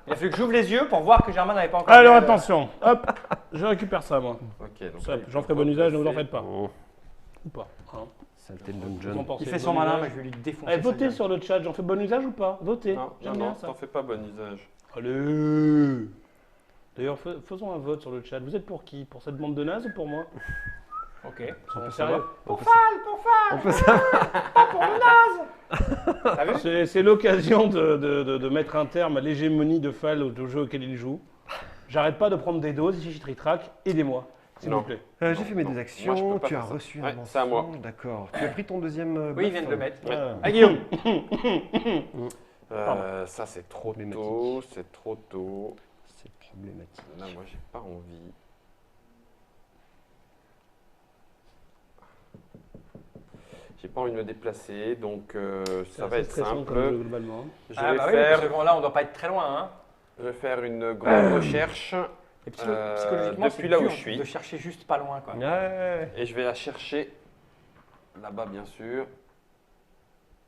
il a fallu que j'ouvre les yeux pour voir que Germain n'avait pas encore. Alors, attention. Hop, je récupère ça, moi. Ok, donc Ça, là, j'en ferai bon usage, ne vous en faites pas. Oh, Ou pas. Hein. saleté de Vous en dungeon. pensez Il fait bon son malin, usage mais je vais lui défoncer. Allez, sa votez gueule. sur le chat, j'en fais bon usage ou pas? Votez. Non, J'aime non, bien non, ça. t'en fais pas bon usage. Allez. D'ailleurs, faisons un vote sur le chat. Vous êtes pour qui? Pour cette bande de nazes ou pour moi? Ok. Soyons sérieux. On peut savoir. T'as vu C'est l'occasion de mettre un terme à l'hégémonie de Fall au jeu auquel il joue. J'arrête pas de prendre des doses, ici je tritrac, aidez-moi, s'il Non. vous plaît. J'ai fait mes non. deux Moi, je actions, peux pas tu as faire ça. reçu un Ouais, mensonge. c'est à moi. D'accord. Tu as pris ton deuxième Oui, bluff, il vient de le mettre. Ah. Ah, Guillaume. Ça, c'est trop Problématique. tôt. C'est trop tôt. C'est problématique. Là, moi, j'ai pas envie. J'ai pas envie de me déplacer, donc ça va être simple. comme jeu, globalement. Je Ah vais bah oui, faire, parce que bon, là, on doit pas être très loin. Hein. je vais faire une grande recherche Et psychologiquement, c'est depuis là où dur je suis. de chercher juste pas loin, quoi. Ouais. et je vais la chercher là-bas, bien sûr.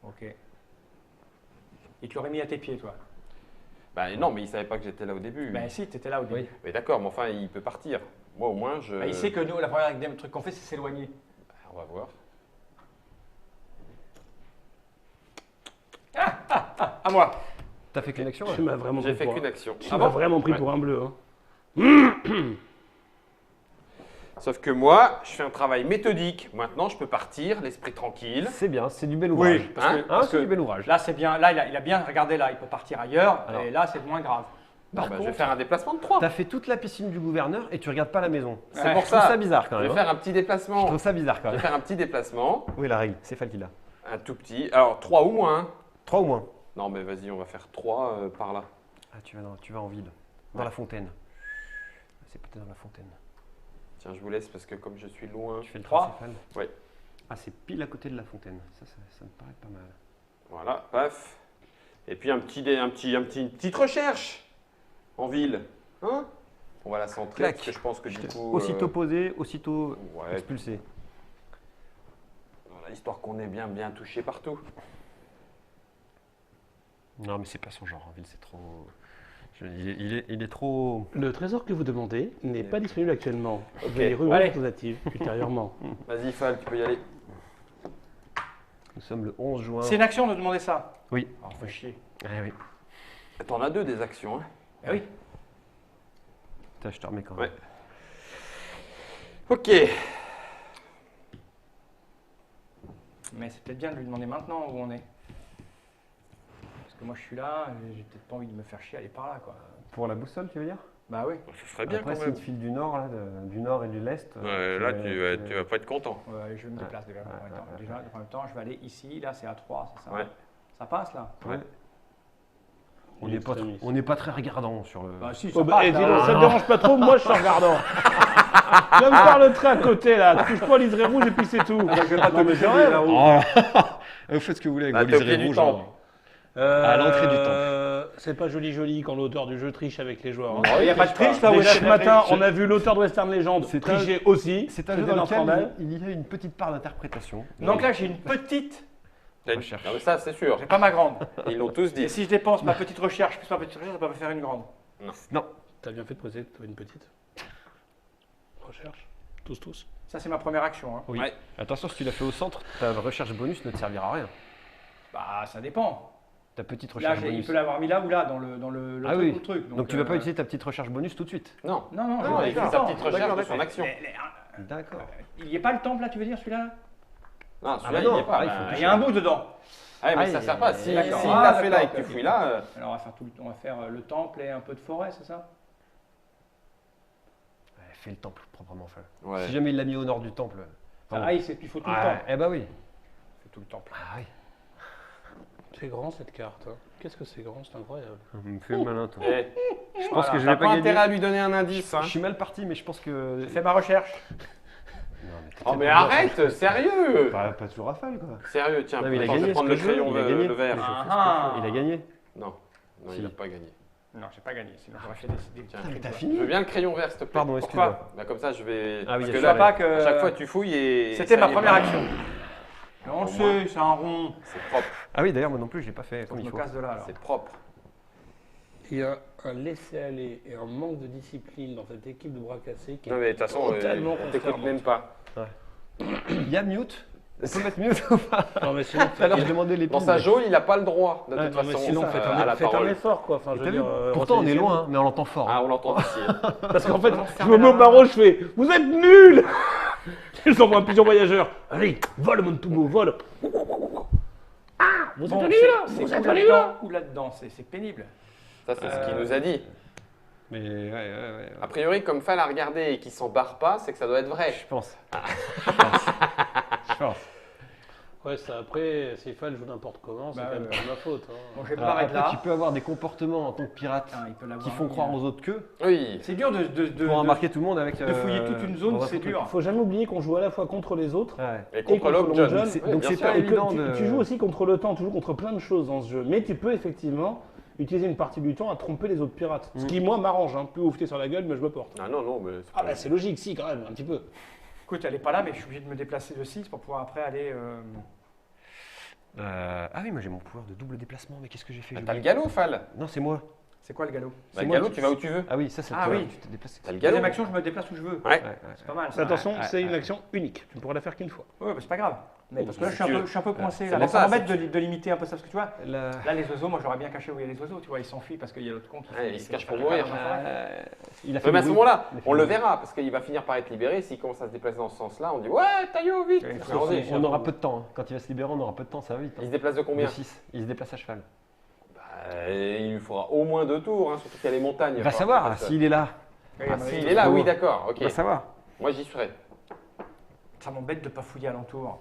Ok. Il te l'aurait mis à tes pieds, toi. Bah non, mais il savait pas que j'étais là au début. Ben si, t'étais là au début. Mais d'accord, mais enfin, il peut partir. Moi, au moins, je. Bah, il sait que nous, la première truc qu'on fait, c'est s'éloigner. On va voir. À moi. T'as fait qu'une action Tu m'as vraiment J'ai pris fait pour qu'une un- action. Tu Ah m'as bon vraiment pris Ouais. pour un bleu. Hein. Sauf que moi, je fais un travail méthodique. Maintenant, je peux partir, l'esprit tranquille. C'est bien, c'est du bel ouvrage. Hein Hein, parce c'est que du bel ouvrage. là, c'est bien. Là, il a bien regardé là. Il peut partir ailleurs. Alors. Et là, c'est moins grave. Par Bah, je contre, vais faire un déplacement de 3. t'as fait toute la piscine du gouverneur et tu regardes pas la maison. C'est Ouais, pour Je trouve ça. ça bizarre quand Je même. vais hein. faire un petit Je déplacement. trouve ça bizarre quand Je vais même. faire un petit déplacement. Oui, la règle, c'est Falkila. Un tout petit. Alors, 3 ou moins. Hein. 3 ou moins. Non, mais vas-y, on va faire 3 par là. Ah, tu vas en vide. Dans Ouais. la fontaine. C'est peut-être dans la fontaine. Tiens, je vous laisse parce que comme je suis loin. Tu fais le 3. tricéphale. Ouais. Ah, c'est pile à côté de la fontaine. Ça me paraît pas mal. Voilà, paf. Et puis une petite recherche en ville. Hein? On va la centrer Clac. parce que je pense que du coup. Aussitôt posé, aussitôt Ouais, expulsé. voilà, histoire qu'on ait bien touché partout. Non, mais c'est pas son genre en ville, c'est trop. Il est trop. Le trésor que vous demandez n'est pas disponible actuellement. Veuillez Allez. revoir l'active ultérieurement. Vas-y, Fal, tu peux y aller. Nous sommes le 11 juin. C'est une action de demander ça. Oui. Oh, faut chier. Ah oui. T'en as 2 des actions. Hein? Ah oui. Putain, je te remets quand même. Ouais. Ok. Mais c'est peut-être bien de lui demander maintenant où on est. Parce que moi, je suis là. Et j'ai peut-être pas envie de me faire chier aller par là, quoi. Pour la boussole, tu veux dire? Bah oui. Ça serait bien Après, quand c'est même. une file du nord, là, du nord et du l'est. Ouais, là, tu vas pas être content. Ouais, je me déplace déjà. ouais, ouais, Déjà, en même temps, je vais aller ici. Là, c'est à 3, c'est ça. Ouais. Ça passe là. Ouais. On Il n'est est pas, extrémiste. on n'est pas très regardant sur le. Bah si, ça Oh, bah, passe. dis donc, là. ça te dérange pas trop, moi je suis regardant. Je viens me faire le trait à côté là, touche pas liseré rouge et puis c'est tout. Je vais pas te Non, mais je rêve. Vous faites ce que vous voulez avec Bah, vos t'es au pied liserés du rouges. temple. À l'entrée du temple. C'est pas joli quand l'auteur du jeu triche avec les joueurs. hein. Il n'y a pas de triche là où Déjà je ce matin, on a vu l'auteur de Western Legend C'est tricher aussi. C'est un C'était jeu dans un scandale. lequel il y a une petite part d'interprétation. Donc là, j'ai une petite Recherche. Non, mais ça, c'est sûr. J'ai pas ma grande. Ils l'ont tous Et dit. si je dépense ma petite recherche plus ma petite recherche, ça peut me faire une grande. Non. T'as bien fait de poser toi une petite. Recherche. Tous. Ça, c'est ma première action. Hein. Oui. Ouais. Attention, si tu l'as fait au centre, ta recherche bonus ne te servira à rien. Bah, ça dépend. Ta petite Là, recherche il bonus. peut l'avoir mis là ou là, dans le Ah truc oui. ou le truc. Donc tu vas pas utiliser ta petite recherche bonus tout de suite. Non. Non, Non, il fait sa d'accord. petite recherche de son action. D'accord. Il n'y a pas le temple là, tu veux dire, celui-là? Non, bah celui-là, non. il n'y est pas. Ah, il bah, faut Il y a un bout dedans. mais Ah, ça il- sert pas. S'il D'accord. l'a fait là et d'accord, que tu ok. fouilles là, Alors, on va faire le temple et un peu de forêt, c'est ça? Ouais, fais le temple proprement fait. ouais. Si jamais il l'a mis au nord du temple. pardon. Ah, il faut tout le Ah, temple. eh bah oui. C'est tout le temple. Ah oui. C'est grand cette carte. Hein. Qu'est-ce que c'est grand, c'est incroyable. Fais le malin toi. Eh, Je pense que je t'as vais pas pas intérêt gagner. à lui donner un indice. Hein. Je suis mal parti, mais je pense que. J'ai fait ma recherche. Non, mais Oh, mais arrête, sérieux. Pas toujours rafale quoi. Sérieux, tiens, Non, mais il a attends, je vais gagné prendre ce le que je veux, crayon il a gagné. le vert. Ah, Il a gagné. Non, Si. il n'a pas gagné. Non, j'ai pas gagné, sinon j'aurais fait des Tiens, Putain, mais t'as trucs, fini. Je veux bien le crayon vert, s'il te plaît. Pardon, Pourquoi excuse-moi. Bah, comme ça, je vais. Ah oui, Parce il y que a Je ça, sais là, pas que. à chaque fois, tu fouilles et. C'était ça ma y est première pas. action. Mais on le sait, c'est un rond. C'est propre, Ah oui, d'ailleurs, moi non plus, je l'ai pas fait Faut comme que je il me faut. casse de là alors. c'est propre. Il y a un laisser-aller et un manque de discipline dans cette équipe de bras cassés qui Non, est mais de toute façon, totalement on t'écoute consternante. même pas. Il y a mute. On peut mettre mute ou pas? Non, mais sinon, Alors je demandais les Dans piles. sa jaune, il n'a pas le droit, de Ouais, toute non, mais façon, sinon à la faites un parole. effort quoi. Enfin, je T'as veux vu dire, Pourtant, on est retenez-le. loin, hein, mais on l'entend fort. Ah, hein. on l'entend aussi. Parce qu'en fait, je me mets au barreau, je fais vous êtes nuls. Ils envoient un pigeon voyageur. Allez, vole mon Toumou, vole. Ah, vous Bon, êtes nuls là. c'est Vous ou êtes nuls là. là-dedans ou là-dedans, c'est pénible. Ça, c'est ce qu'il nous a dit. Mais ouais. A priori, comme Fall a regardé et qu'il s'en barre pas, c'est que ça doit être vrai. Je pense. Je pense. Ouais, ça après, s'il fallait jouer n'importe comment, c'est Bah, quand même pas de ma faute. hein. Bon, je vais me Alors, arrêter après, là. tu peux avoir des comportements en tant que pirate Ah, il peut l'avoir qui font mis, croire hein. aux autres que Oui. C'est dur de pour embarquer tout le monde avec. de fouiller toute une zone, dans un c'est truc. dur. Faut jamais oublier qu'on joue à la fois contre les autres. Ouais. Et Et contre l'autre, contre John. John. C'est- Oui, donc bien c'est sûr. pas Et que évident de. tu joues aussi contre le temps, tu joues contre plein de choses dans ce jeu. Mais tu peux effectivement utiliser une partie du temps à tromper les autres pirates. Ce qui, moi, m'arrange. Hein. Plus oufter sur la gueule, mais je me porte. Ah non, mais. Ah bah c'est logique, si, quand même, un petit peu. Écoute, elle est pas là, mais je suis obligé de me déplacer de 6 pour pouvoir après aller. Ah oui, moi j'ai mon pouvoir de double déplacement, mais qu'est-ce que j'ai fait? Ah, j'ai t'as le oublié. galop, Fall. Non, c'est moi. C'est quoi le galop? Bah, C'est le moi galop, qui- tu vas où tu veux. Ah oui, ça c'est Ah toi. oui. Tu t'es déplacé. T'as le galop. Deuxième action, je me déplace où je veux. Ouais. C'est pas mal. Ça. Attention, ouais, c'est une ouais. action unique. Tu ne pourras la faire qu'une fois. Ouais, bah, c'est pas grave. Mais Oh, parce que bah, là, si tu veux. je suis un peu coincé. C'est Là, pour ça ça, m'embête si de limiter un peu ça, parce que tu vois. La- Là, les oiseaux, moi, j'aurais bien caché où il y a les oiseaux. Tu vois, ils s'enfuient parce qu'il y a l'autre con qui. Ouais, il se cache pour qui- mourir. qui- Il a fait Mais à le ce bruit. moment-là, Il a fait on le le bruit. verra, parce qu'il va finir par être libéré. S'il commence à se déplacer dans ce sens-là, on dit ouais, Taillot, vite. Ouais, il faut Regardez. aussi- On aura peu de temps. Hein. Quand il va se libérer, on aura peu de temps, ça va vite. Il se déplace de combien? De 6. Il se déplace à cheval. Il lui faudra au moins 2 tours, hein, surtout qu'il y a les montagnes. Il va savoir s'il est là. Oui, Ah, mais s'il oui, est là, faut- oui, d'accord, ok. Il va savoir. Moi, j'y serai. Ça m'embête de pas fouiller alentour.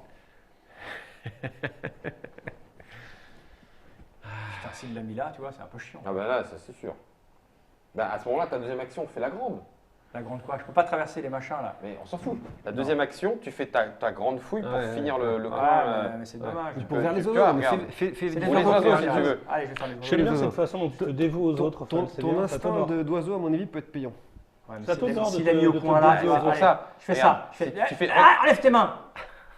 Putain, s'il l'a mis là, tu vois, c'est un peu chiant. Ah bah là, ça c'est sûr. Bah à ce moment-là, ta deuxième action, fais la grande. La grande quoi. Je peux pas traverser les machins là. Mais on s'en fout. La deuxième action, tu fais ta grande fouille pour Ouais, finir ouais. le coin. Mais c'est ouais. dommage. Pour vers les tu oiseaux, vois, mais regarde. fais C'est Pour les oiseaux, si tu veux. Allez, je vais faire les oiseaux. J'aime bien les cette oiseaux. façon dont tu te dévoues aux autres. Ton, Enfin, c'est ton bien, instinct t'adore. d'oiseau, à mon avis, peut être payant. Ouais, mais Ça t'honore s'il de a mis te- au de te point là, dédier c'est aux pour autres. ça. Je fais Regarde, ça. Je fais- tu fais- Ah, enlève tes mains.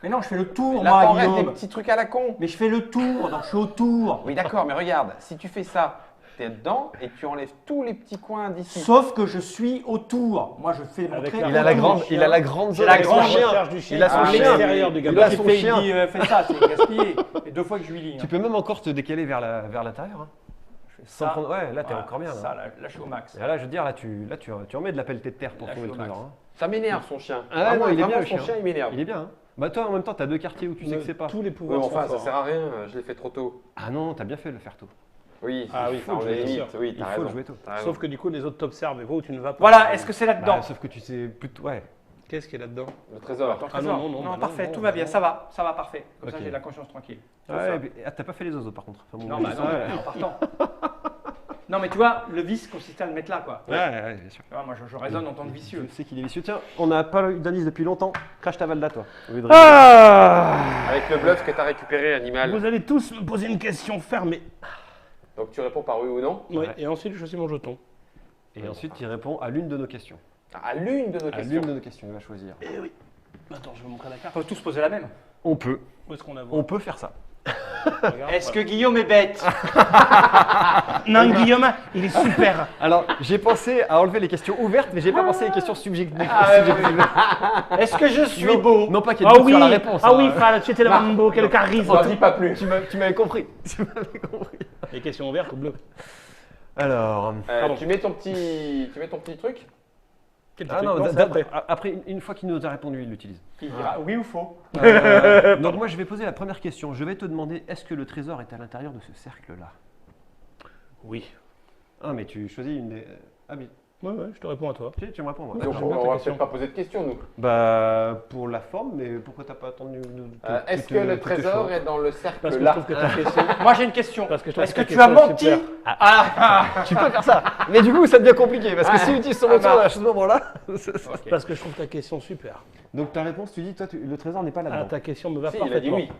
Mais non, je fais le tour, Là, moi, t'enlèves des Guillaume. petits trucs à la con. Mais je fais le tour, donc je suis autour. Oui, d'accord, mais regarde, si tu fais ça, t'es dedans et tu enlèves tous les petits coins d'ici. Sauf que je suis autour. Moi, je fais mon Avec trait. la- Il a la autour grande, du il chien. a la grande J'ai zone la avec son grande chien. recherche du chien. Il a son à chien. l'extérieur du Il gamin. a L'autre, son il fait, chien. il dit, fais ça, c'est gaspillé. Et 2 fois que je lui lis. Tu peux même encore te décaler vers l'intérieur. Hein. Je fais Sans ça. prendre- Ouais, là, t'es Voilà, encore bien. Là. Ça, là, je suis au max. Et là, je veux dire, là, tu en mets de la pelletée de terre pour Là, trouver je le suis au trésor. max. Hein. Ça m'énerve son chien. Ah, Vraiment, non, il est bien, vraiment, le son chien. chien, il m'énerve. Il est bien. Hein. Bah, toi, en même temps, t'as 2 quartiers où tu sais que c'est pas. Tous les Oui, pouvoirs enfin, sont ça forts. sert à rien, je l'ai fait trop tôt. Ah non, t'as bien fait de le faire tôt. Oui, Ah oui, ça faut en le jouer, limite, bien sûr. oui, Il t'as faut raison. le jouer tôt. T'as raison. Sauf que du coup, les autres t'observent et voient où tu ne vas pas. Voilà, est-ce que c'est là-dedans? Bah, sauf que tu sais plutôt. Ouais. Qu'est-ce qu'il y a là-dedans? Le trésor. Attends, Ah non, non, bah parfait, non, tout non, va bien, non. ça va, parfait. Comme ça, Ok. j'ai la conscience tranquille. Ouais, mais- ah, t'as pas fait les oiseaux par contre. Enfin, bon, Non, oui, bah ça, non, ouais. en partant. Non, mais tu vois, le vice consistait à le mettre là, quoi. Ouais, bien sûr. Tu vois, moi, je raisonne en tant que vicieux. Je sais qu'il est vicieux. Tiens, on n'a pas eu d'indice depuis longtemps. Crash ta Valda, toi. Au lieu de Avec le bluff que t'as récupéré, animal. Vous allez tous me poser une question fermée. Donc tu réponds par oui ou non. Oui, Ouais. et ensuite je choisis mon jeton. Et ensuite, il répond à l'une de nos questions. À l'une de nos À questions. l'une de nos questions, il va choisir. Eh oui. Attends, je vais montrer la carte. On peut tous poser la même. On peut. Où est-ce qu'on la On voit? peut faire ça. Est-ce que Guillaume est bête? Non, Guillaume, il est super. Alors, j'ai pensé à enlever les questions ouvertes, mais j'ai pas pensé les questions subjectives. Est-ce que je suis beau? Non pas qu'il y ait de doute sur la réponse. Ah oui, hein. Fral, tu étais tellement beau, quel charisme. N'en dis pas plus. Tu m'avais compris. Tu m'avais compris. Les questions ouvertes ou bleues? Alors. Pardon. Tu mets ton petit truc. Ah non, c'est après. après, une fois qu'il nous a répondu, il l'utilise. Il dira oui ou faux. Donc moi, je vais poser la première question. Je vais te demander, est-ce que le trésor est à l'intérieur de ce cercle-là? Oui. Ah, mais tu choisis une des... Ah, mais Ouais, je te réponds à toi. tu me réponds, moi. Donc, j'aime bien ta on va question. peut-être pas poser de questions, nous. Bah, pour la forme, mais pourquoi t'as pas attendu Est-ce que le trésor est dans le cercle Parce que je là? trouve que ta question. Moi j'ai une question. Parce que je trouve Est-ce que ta tu as question est menti? super. Tu peux faire ça. Mais du coup, ça devient compliqué, parce que si tu utilises son moteur à ce moment-là... Parce que je trouve ta question super. Donc ta réponse, tu dis, toi, le trésor n'est pas Ah, là-dedans. ta question me va Si, il a dit parfaitement. oui.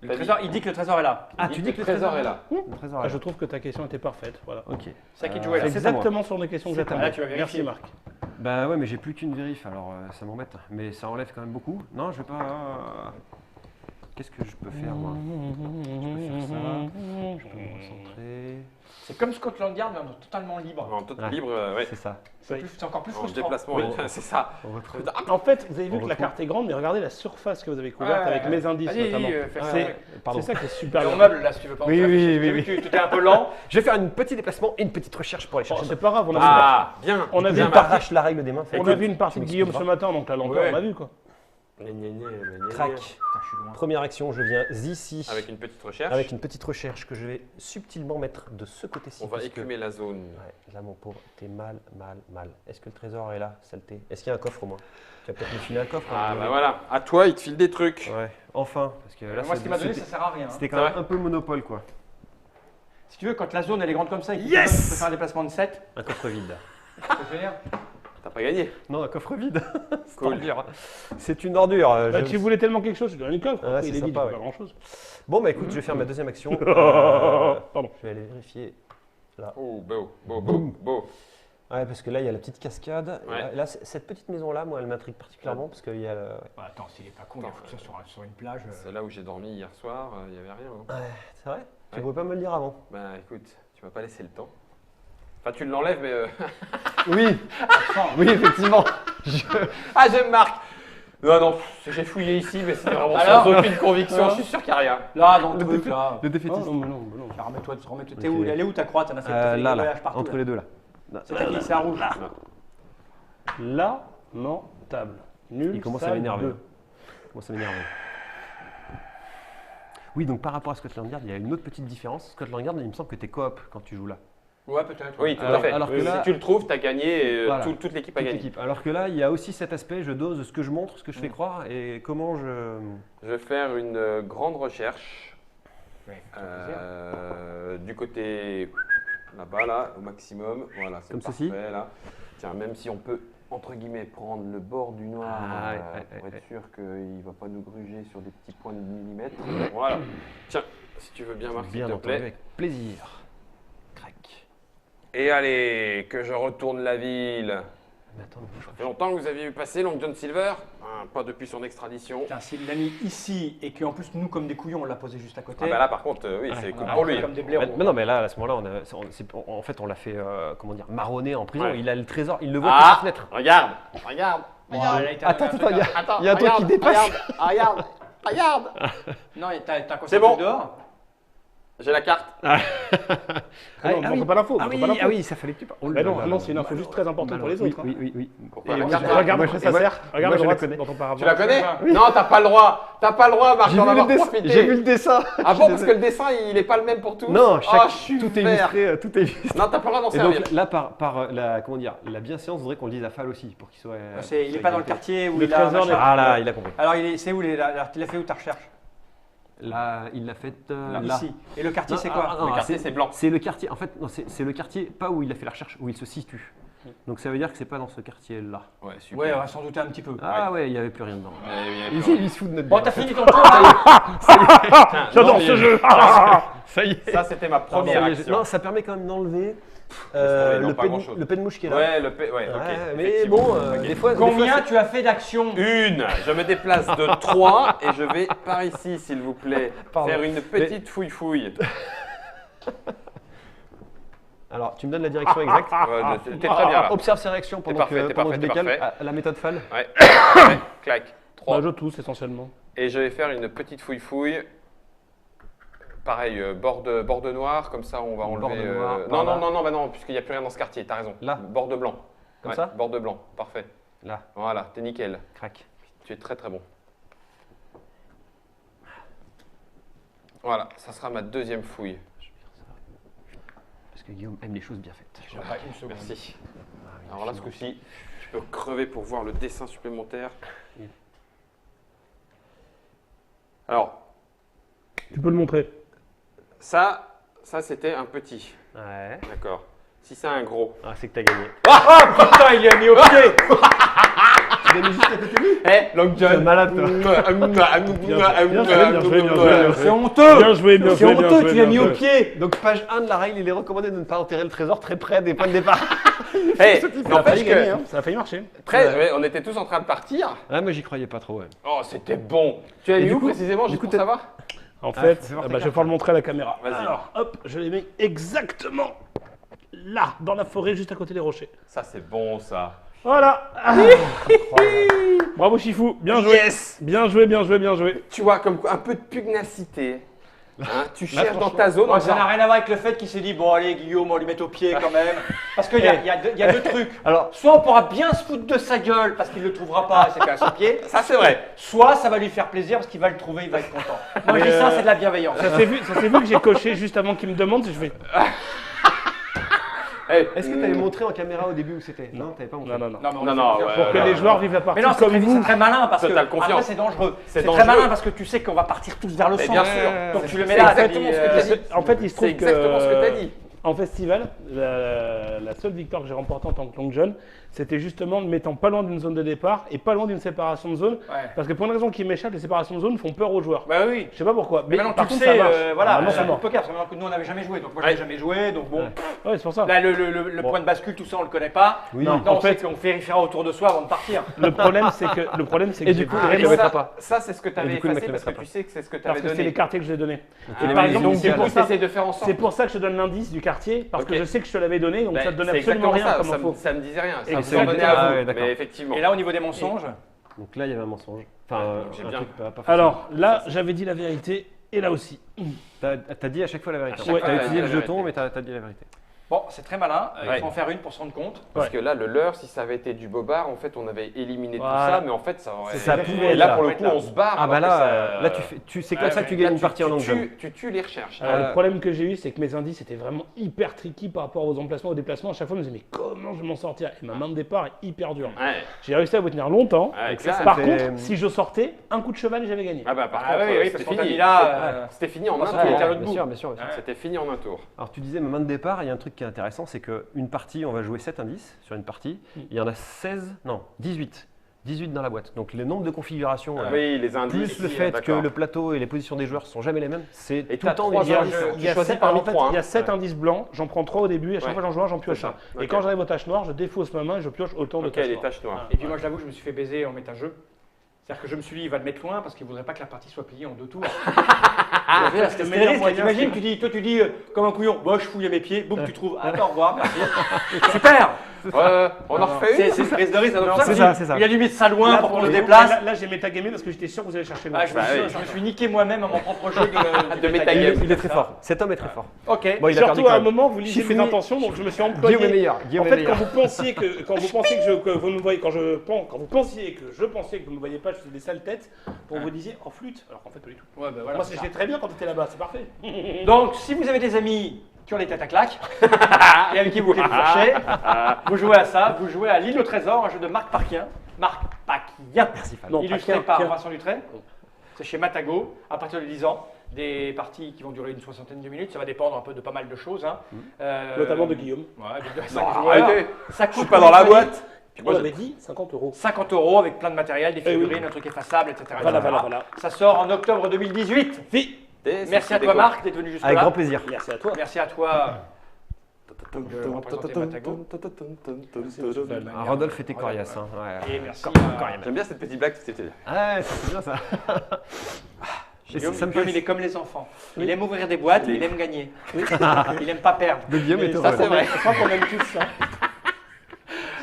Le trésor, il dit que le trésor est là. Ah, tu dis que le trésor est là. Le trésor est Ah, là. je trouve que ta question était parfaite. Voilà. Ok. C'est à qui de jouer là. C'est c'est à moi. exactement sur les questions que C'est à j'attendais. moi. Là, tu vas Merci vérifier. Marc. Bah ouais, mais j'ai plus qu'une vérif, alors ça m'embête. Mais ça enlève quand même beaucoup. Non, je vais pas... Qu'est-ce que je peux faire, moi? Je peux faire ça. Je peux me recentrer. C'est comme Scotland Yard, mais totalement libre. En tout Ouais. libre, ouais. C'est ça. C'est encore plus En frustrant. déplacement, Oui. c'est ça. On retrouve. En fait, vous avez vu On que la retrouve. carte est grande, mais regardez la surface que vous avez couverte Ouais, avec mes indices Vas-y, notamment. fais ça. C'est Pardon. c'est ça qui est super T'es en bien. meuble là si tu veux pas. Oui, oui, oui, Tu étais un peu lent. Je vais faire un petit déplacement et une petite recherche pour aller Bon, chercher. c'est pas grave, Ah, bien. on a vu bien une marqué. partie, la règle des mains. on a vu une partie de tu Guillaume m'excuses ce matin, donc la lenteur, Ouais. on l'a vu quoi. Crac. Putain, je suis loin. Première action, je viens ici. Avec une petite recherche, Avec une petite recherche que je vais subtilement mettre de ce côté-ci. on va puisque- écumer la zone. Ouais, là, mon pauvre, t'es mal. Est-ce que le trésor est là, saleté? Est-ce qu'il y a un coffre au moins? Tu vas peut-être me filer un coffre. Ah hein, bah voilà, à toi, il te file des trucs. Ouais, enfin. Parce que là, Moi, ce qu'il m'a donné, c'était ça sert à rien. c'était quand C'est même vrai. un peu monopole, quoi. Si tu veux, quand la zone elle est grande comme ça et que Yes tu peux faire un déplacement de 7, Un coffre vide. tu peux venir. T'as pas gagné. Non, un coffre vide. C'est Cool. ordure. C'est une ordure. Bah, tu voulais tellement quelque chose, je te donne une coffre. Ouais, Après, c'est il est dit, sympa, tu ouais. pas grand chose. Bon, bah écoute, je vais faire ma deuxième action. Pardon. Je vais aller vérifier. Oh, beau. Ouais, parce que là, il y a la petite cascade. Et Ouais. Là, cette petite maison-là, moi, elle m'intrigue particulièrement parce qu'il y a. Bah, attends, s'il est pas con, il faut que ça sur une plage. C'est là où j'ai dormi hier soir, il n'y avait rien. hein. Ouais, c'est vrai. Tu Ouais. pouvais pas me le dire avant. Bah écoute, tu m'as pas laissé le temps. Enfin, tu l'enlèves, mais. Oui. Oui, effectivement. Ah, j'aime Marc. Non, j'ai fouillé ici, mais c'est vraiment Alors sans aucune conviction, je suis sûr qu'il n'y a rien. Là, dans le truc, là. Le Oh, défaitiste. non, mais non, mais non. Tiens, remets-toi. Ok. T'es où? Elle est où ta croix? T'en as fait t'as fait des Là, voyages partout. entre là. les deux là. C'est à qui? C'est à rouge. Lamentable. Nul. Il commence à sale, m'énerver. bleu. Il commence à m'énerver. Oui, donc par rapport à Scotland Yard, il y a une autre petite différence. Scotland Yard, il me semble que tu es coop quand tu joues là. Ouais, peut-être. Oui, tout Alors- à fait. alors que Oui, là- si tu le trouves, tu as gagné, et Voilà. toute l'équipe a Toute gagné. l'équipe. Alors que là, il y a aussi cet aspect, je dose ce que je montre, ce que je fais croire et comment je. Je vais faire une grande recherche Ouais, plaisir. du côté là-bas, là, au maximum. Voilà, c'est Comme parfait, ceci. là. Tiens, même si on peut, entre guillemets, prendre le bord du noir Ah, ouais, pour ouais, être ouais. sûr qu'il ne va pas nous gruger sur des petits points de millimètres. Voilà. Tiens, si tu veux bien, Marc, s'il Bien te entendu, plaît. avec plaisir. Crac. Et allez, que je retourne la ville. Mais attends, mais Ça fait longtemps que vous aviez vu passer Long John Silver. Pas depuis son extradition. Putain, s'il l'a mis ici et qu'en plus, nous, comme des couillons, on l'a posé juste à côté. Ah bah là, par contre, oui, c'est cool Ah, pour lui. Comme des blaireaux. mais non, mais là, à ce moment-là, en fait, on l'a fait, comment dire, marronner en prison. Ouais. Il a le trésor, il le voit par Ah, la fenêtre. regarde. Bon, là, il t'a Attends, donné un truc il y a, Attends, il y a un truc qui dépasse. Regarde. Non, t'as quoi C'est bon. dehors. J'ai la carte. Ah non, ah montre oui. pas l'info. Ah montre oui, pas l'info. ah oui, ça fallait que tu parles. Oh Bah là non, là non, là c'est une là info là juste très importante pour les oui, autres. Oui, oui, oui. Pourquoi Et regarde, moi, Regarde moi, après je- ça moi, sert. Regarde moi, à je la droite connais. dans ton paravent. Tu la connais Oui. Non, t'as pas le droit. T'as pas le droit, Marc, J'ai d'en vu, avoir le profité. j'ai vu le dessin. Ah bon, parce que le dessin, il est pas le même pour tous. Non, Ah, je suis tout est vert. illustré, tout est illustré. Non, t'as pas le droit d'en Et servir. donc là, par la, comment dire, la bienséance voudrait qu'on le dise à Fall aussi, pour qu'il soit. Il est pas dans le quartier où Le il a. trésor machin. n'est- Ah là, il a compris. Alors, c'est où il a fait où ta recherche? Là, il l'a fait là. Ici. Et le quartier, Non, c'est quoi? non, Le quartier, c'est blanc. C'est le quartier. En fait, non, c'est le quartier, pas où il a fait la recherche, où il se situe. Donc ça veut dire que c'est pas dans ce quartier-là. Ouais, super. Ouais, on va s'en douter un petit peu. Ah ouais, il n'y avait plus rien dedans. Ici, Il se fout de notre Bon, gueule, t'as en fait. fini ton tour là. J'adore ce jeu. Ça y est. Ça, c'était ma Ça première y est, action. non, ça permet quand même d'enlever Non, pas grand-chose. le pen mouche qui est là. Ouais, ouais, ok. Mais effectivement. bon, Ok. des fois. Combien tu as fait d'actions? Une. Je me déplace de 3 et je vais par ici, s'il vous plaît, Pardon. faire une petite fouille-fouille. Alors, tu me donnes la direction exacte. T'es très bien là. Observe ses réactions pendant parfait, que t'es pendant parfait, que je t'es décale. parfait. La méthode FAL. Ouais. Ouais, clac. 3. Bah, je tousse essentiellement. Et je vais faire une petite fouille-fouille. Pareil, bord de noir, comme ça on va enlever. Bord de noir, Non, par non, là. non, non, puisqu'il n'y a plus rien dans ce quartier, t'as raison. Là. Bord de blanc. Comme Ouais, ça Bord de blanc, parfait. Là, Voilà, t'es nickel. crac. Tu es très très bon. Voilà, ça sera ma deuxième fouille. Parce que Guillaume aime les choses bien faites. Merci. Alors là, ce coup-ci, je peux crever pour voir le dessin supplémentaire. Alors, Tu peux le montrer. ça c'était un petit. Ouais. D'accord. Si c'est un gros. Ah, c'est que t'as gagné. Ah putain, il lui a mis au pied. Tu l'as mis juste à côté de lui. Eh, Long John. T'es malade, toi. C'est honteux. Bien joué, bien C'est joué, bien honteux, joué, tu l'as bien mis joué. au pied. Donc, page 1 de la règle, il est recommandé de ne pas enterrer le trésor très près des points de départ. Eh, Ça a n'empêche failli gagner, que hein. Ça a failli marcher. ouais, on était tous en train de partir. Ah, mais j'y croyais pas trop, ouais. Oh, c'était bon. Tu as Et mis du où coup- précisément, du juste coup, pour t'as- savoir? En Ah, fait, fais voir tes je vais cartes. pouvoir le montrer à la caméra. Vas-y. Alors, hop, je les mets exactement là, dans la forêt, juste à côté des rochers. Ça, c'est bon, ça. Voilà. Bravo Chifou, bien joué. Yes. Bien joué, bien joué, bien joué. Tu vois, comme quoi, un peu de pugnacité. Hein, tu cherches dans ta zone. Moi, en ça n'a disant, rien à voir avec le fait qu'il s'est dit bon allez Guillaume on lui met au pied quand même. Parce qu'il y a deux trucs. Alors, Soit on pourra bien se foutre de sa gueule parce qu'il ne le trouvera pas et c'est qu'à son pied. Ça, c'est vrai. Soit ça va lui faire plaisir parce qu'il va le trouver, il va être content. Moi je dis ça c'est de la bienveillance. Ça s'est vu que j'ai coché juste avant qu'il me demande si je fais. Eh, est-ce que tu avais montré en caméra au début où c'était? Non, t'avais pas montré. Non, non, non. Non, mais on Non, le non, fait ouais, confiance. Pour que les joueurs vivent la partie Mais non, c'est comme très, vous. c'est très malin parce que Totale confiance. après c'est dangereux. C'est C'est dangereux. très malin parce que tu sais qu'on va partir tous vers le Mais centre. bien sûr. Donc tu le mets C'est là. exactement ce que t'as dit. En fait, il se C'est trouve exactement ce que t'as dit. En festival, la seule victoire que j'ai remportée en tant que long john, c'était justement me mettant pas loin d'une zone de départ et pas loin d'une séparation de zone. Ouais. Parce que pour une raison qui m'échappe, les séparations de zone font peur aux joueurs. Bah oui. Je sais pas pourquoi. Mais maintenant que par tu le contre, sais, ça marche. voilà, Maintenant, c'est c'est un mort. poker, c'est maintenant que nous on n'avait jamais joué, donc moi je n'ai jamais joué, donc bon. Ouais, c'est pour ça. Là le Bon. point de bascule, tout ça on le connaît pas. Oui. Maintenant En on sait fait- qu'on vérifiera autour de soi avant de partir. Le problème, c'est que Et j'ai du coup, viré il le- le mettra pas. Ça, c'est ce que tu avais du coup, le mec effacé le parce que mettra tu sais que c'est ce que tu parce avais que c'est les donné. quartiers que je l'ai donné. Ah, Et par exemple, donc, c'est du pour coup, ça- tu essaies de faire en sorte. C'est pour ça que je te donne l'indice du quartier, parce Ok. que je sais que je te l'avais donné, donc Ben, ça te donne c'est absolument exactement rien ça, comme info. ça me disait rien. Ça me Exactement. donnait à Ah vous. ouais, d'accord. Mais effectivement. Et là au niveau des mensonges, Donc là, il y avait un mensonge. Enfin, j'ai un bien. truc pas forcément. Alors là, j'avais dit la vérité, et là aussi. T'as dit à chaque fois la vérité. À chaque T'as fois, utilisé la le vérité. jeton, mais t'as dit la vérité. bon c'est très malin, il Ouais. faut en faire une pour se rendre compte. Parce Ouais. que là, le leurre, si ça avait été du bobard, en fait, on avait éliminé tout Voilà. ça, mais en fait, ça aurait. Ça pouvait Et être là, là. pour le coup, on se barre. Ah bah alors que là, ça- là c'est comme ça que tu Là, gagnes une partie en long jump. tu tues les recherches. Alors, Euh, le problème que j'ai eu, c'est que mes indices étaient vraiment hyper tricky par rapport aux emplacements, aux déplacements. À chaque fois, je me disais, mais comment je vais m'en sortir? Et ma main de départ est hyper dure. Ouais. J'ai réussi à vous tenir longtemps. Ouais, Donc ça, clair. ça Par fait- contre, si je sortais, un coup de cheval et j'avais gagné. Ah bah par Ah contre, oui, oui, parce c'était qu'on t'a fini. mis là. C'était fini en un Parce tour. qu'il était à hein. l'autre Bien bout. sûr, bien sûr. bien sûr. C'était fini en un tour. Alors tu disais ma main de départ, il y a un truc qui est intéressant, c'est qu'une partie, on va jouer 7 indices sur une partie, il y en a 16, non, 18. 18 dans la boîte. Donc le nombre de configurations, Oui, les indices. plus le fait que le plateau et les positions des joueurs sont jamais les mêmes, c'est Et tout le t'as temps trois des indices. virages. Il y a choisis 7, parmi en fait, trois, hein. il y a 7 indices blancs, j'en prends 3 au début, et à chaque Ouais. fois j'en joue un, j'en pioche C'est un. ça. Et Ok. quand j'arrive aux tâches noires, je défausse ma main et je pioche autant de Ok, tâches les noires. taches noires. Et puis moi je l'avoue, je me suis fait baiser en méta-jeu. C'est-à-dire que je me suis dit, il va le mettre loin parce qu'il voudrait pas que la partie soit pliée en 2 tours. C'était le meilleur risque. moyen, T'imagines, toi tu dis comme un couillon, moi je fouille à mes pieds, boum, tu trouves, ah, au revoir, merci. Super. On en refait une. C'est une prise de risque. Non, c'est ça, c'est ça. Il a dû mettre ça loin Là, pour qu'on le le coup, déplace. Là, j'ai métagamé parce que j'étais sûr que vous allez chercher le Ah, je Bah oui. me suis niqué moi-même à mon propre jeu de De métagame. Il est très fort. Cet homme est très fort. Ok. Bon, il a perdu Surtout quand à un même. moment, vous lisez mes Chiffoni- intentions, donc je me suis employé. Guillaume est meilleur. En Guillaume est fait, meilleur. quand vous pensiez que vous me voyez, quand vous pensiez que je pensais que vous ne me voyez pas, je faisais des sales têtes pour vous disiez en flûte, alors qu'en fait pas du tout. Ouais, bah voilà, Moi, c'est j'étais ça. très bien quand tu étais là-bas, c'est parfait. Donc, si vous avez des amis qui ont les têtes à claques et avec qui vous voulez vous chercher, vous jouez à ça. Vous jouez à l'île au trésor, un jeu de Marc Paquien. Marc Paquien. Merci Fab. Non, Illustré Paquien, par Paquien. Vincent Dutré. C'est chez Matago, à partir de 10 ans. Des parties qui vont durer une soixantaine de minutes. Ça va dépendre un peu de pas mal de choses. Hein. Notamment de Guillaume. Ouais, de 2 à 5 Non, joueurs. arrêtez. Ça Je coûte suis pas dans la disponible boîte. On avait dit 50 €. 50 € avec plein de matériel, des Eh oui. figurines, un truc effaçable, etc. Voilà, etc. voilà. Ça sort en octobre 2018. Merci à toi Marc d'être venu jusque Avec là. grand plaisir. Merci à toi. Merci à toi Ah, Rodolphe était coriace. Hein. Ouais. Et merci. J'aime bien cette petite blague que c'était. Ah, c'est bien ça. Guillaume, Ça me Guillaume, fait- il est comme les enfants. Il aime ouvrir des boîtes, il aime gagner. Il aime pas perdre. Le Guillaume est Ça, heureux. c'est vrai. Je crois qu'on aime tous ça.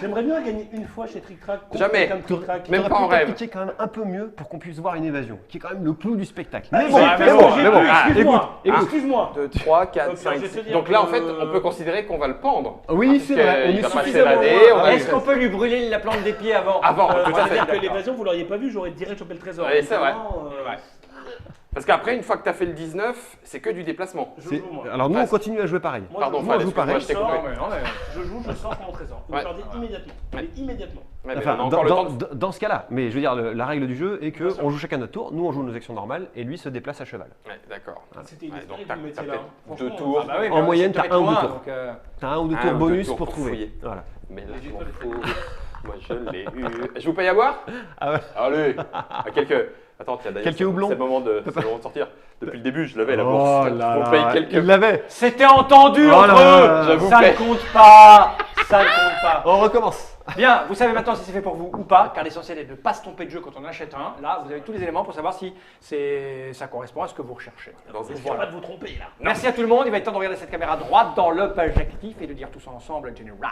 J'aimerais bien gagner une fois chez Trick Track. Jamais. Trick Track. Même T'aurais pas en pu rêve. t'appliquer quand même un peu mieux pour qu'on puisse voir une évasion, qui est quand même le clou du spectacle. Mais bon, j'ai fait mais ce bon, que j'ai mais bon. pu, excuse-moi. écoute. Excuse-moi. 2, 3, 4, Ok, 5, je vais te 6. dire Donc là, en que- fait, on peut considérer qu'on va le pendre. Oui, c'est vrai. On Il est va pas suffisamment s'évader. loin. On va Est-ce qu'on peut lui brûler la plante des pieds avant Avant, tout à fait. C'est-à-dire que d'accord. l'évasion, vous l'auriez pas vu, j'aurais direct chopé le trésor. Oui, c'est vrai. Vraiment, Ouais. Parce qu'après, une fois que tu as fait le 19, c'est que du déplacement. Je C'est- joue, moi. Alors nous, Ah, on continue à jouer pareil. Moi, Pardon, je moi, Fred, je vous excuse-moi, pareil. je t'ai coupé. Je joue, je sors mon trésor. Vous Ouais. perdez immédiatement. Ouais. Mais immédiatement. Ouais, mais Enfin, on a encore le temps. dans ce cas-là, mais je veux dire, la règle du jeu est que Bien sûr. on joue chacun notre tour, nous on joue nos actions normales et lui se déplace à cheval. Ouais, d'accord. C'était Ouais, une donc histoire que t'as vous mettiez là. peut-être hein. 2 Franchement, tours. Ah bah oui, En mais moyenne, c'est t'as un ou deux loin, tours. donc, T'as un ou deux Un tours ou deux bonus tours pour pour trouver. fouiller. Voilà. Mais là, Les je m'en étoiles. fous. Moi, je l'ai eu. Je vous paye à boire? Ah ouais. Allez. À quelques. Attends, tiens, d'ailleurs, Quelques c'est- houblons. C'est le moment de sortir. Depuis le début, je l'avais la bourse. Oh Je là vous paye là, quelques. il l'avait. C'était entendu Oh entre là là, eux. j'avoue Ça que- ne compte pas. Ça ne compte pas. On recommence. Bien, vous savez maintenant si c'est fait pour vous ou pas, car l'essentiel est de ne pas se tromper de jeu quand on en achète un. Là, vous avez tous les éléments pour savoir si ça correspond à ce que vous recherchez. Dans Vous une risquez pas de vous tromper là. Merci à tout le monde. Il va être temps de regarder cette caméra droite dans le objectif et de dire tous ensemble General.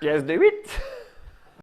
Pièce de 8.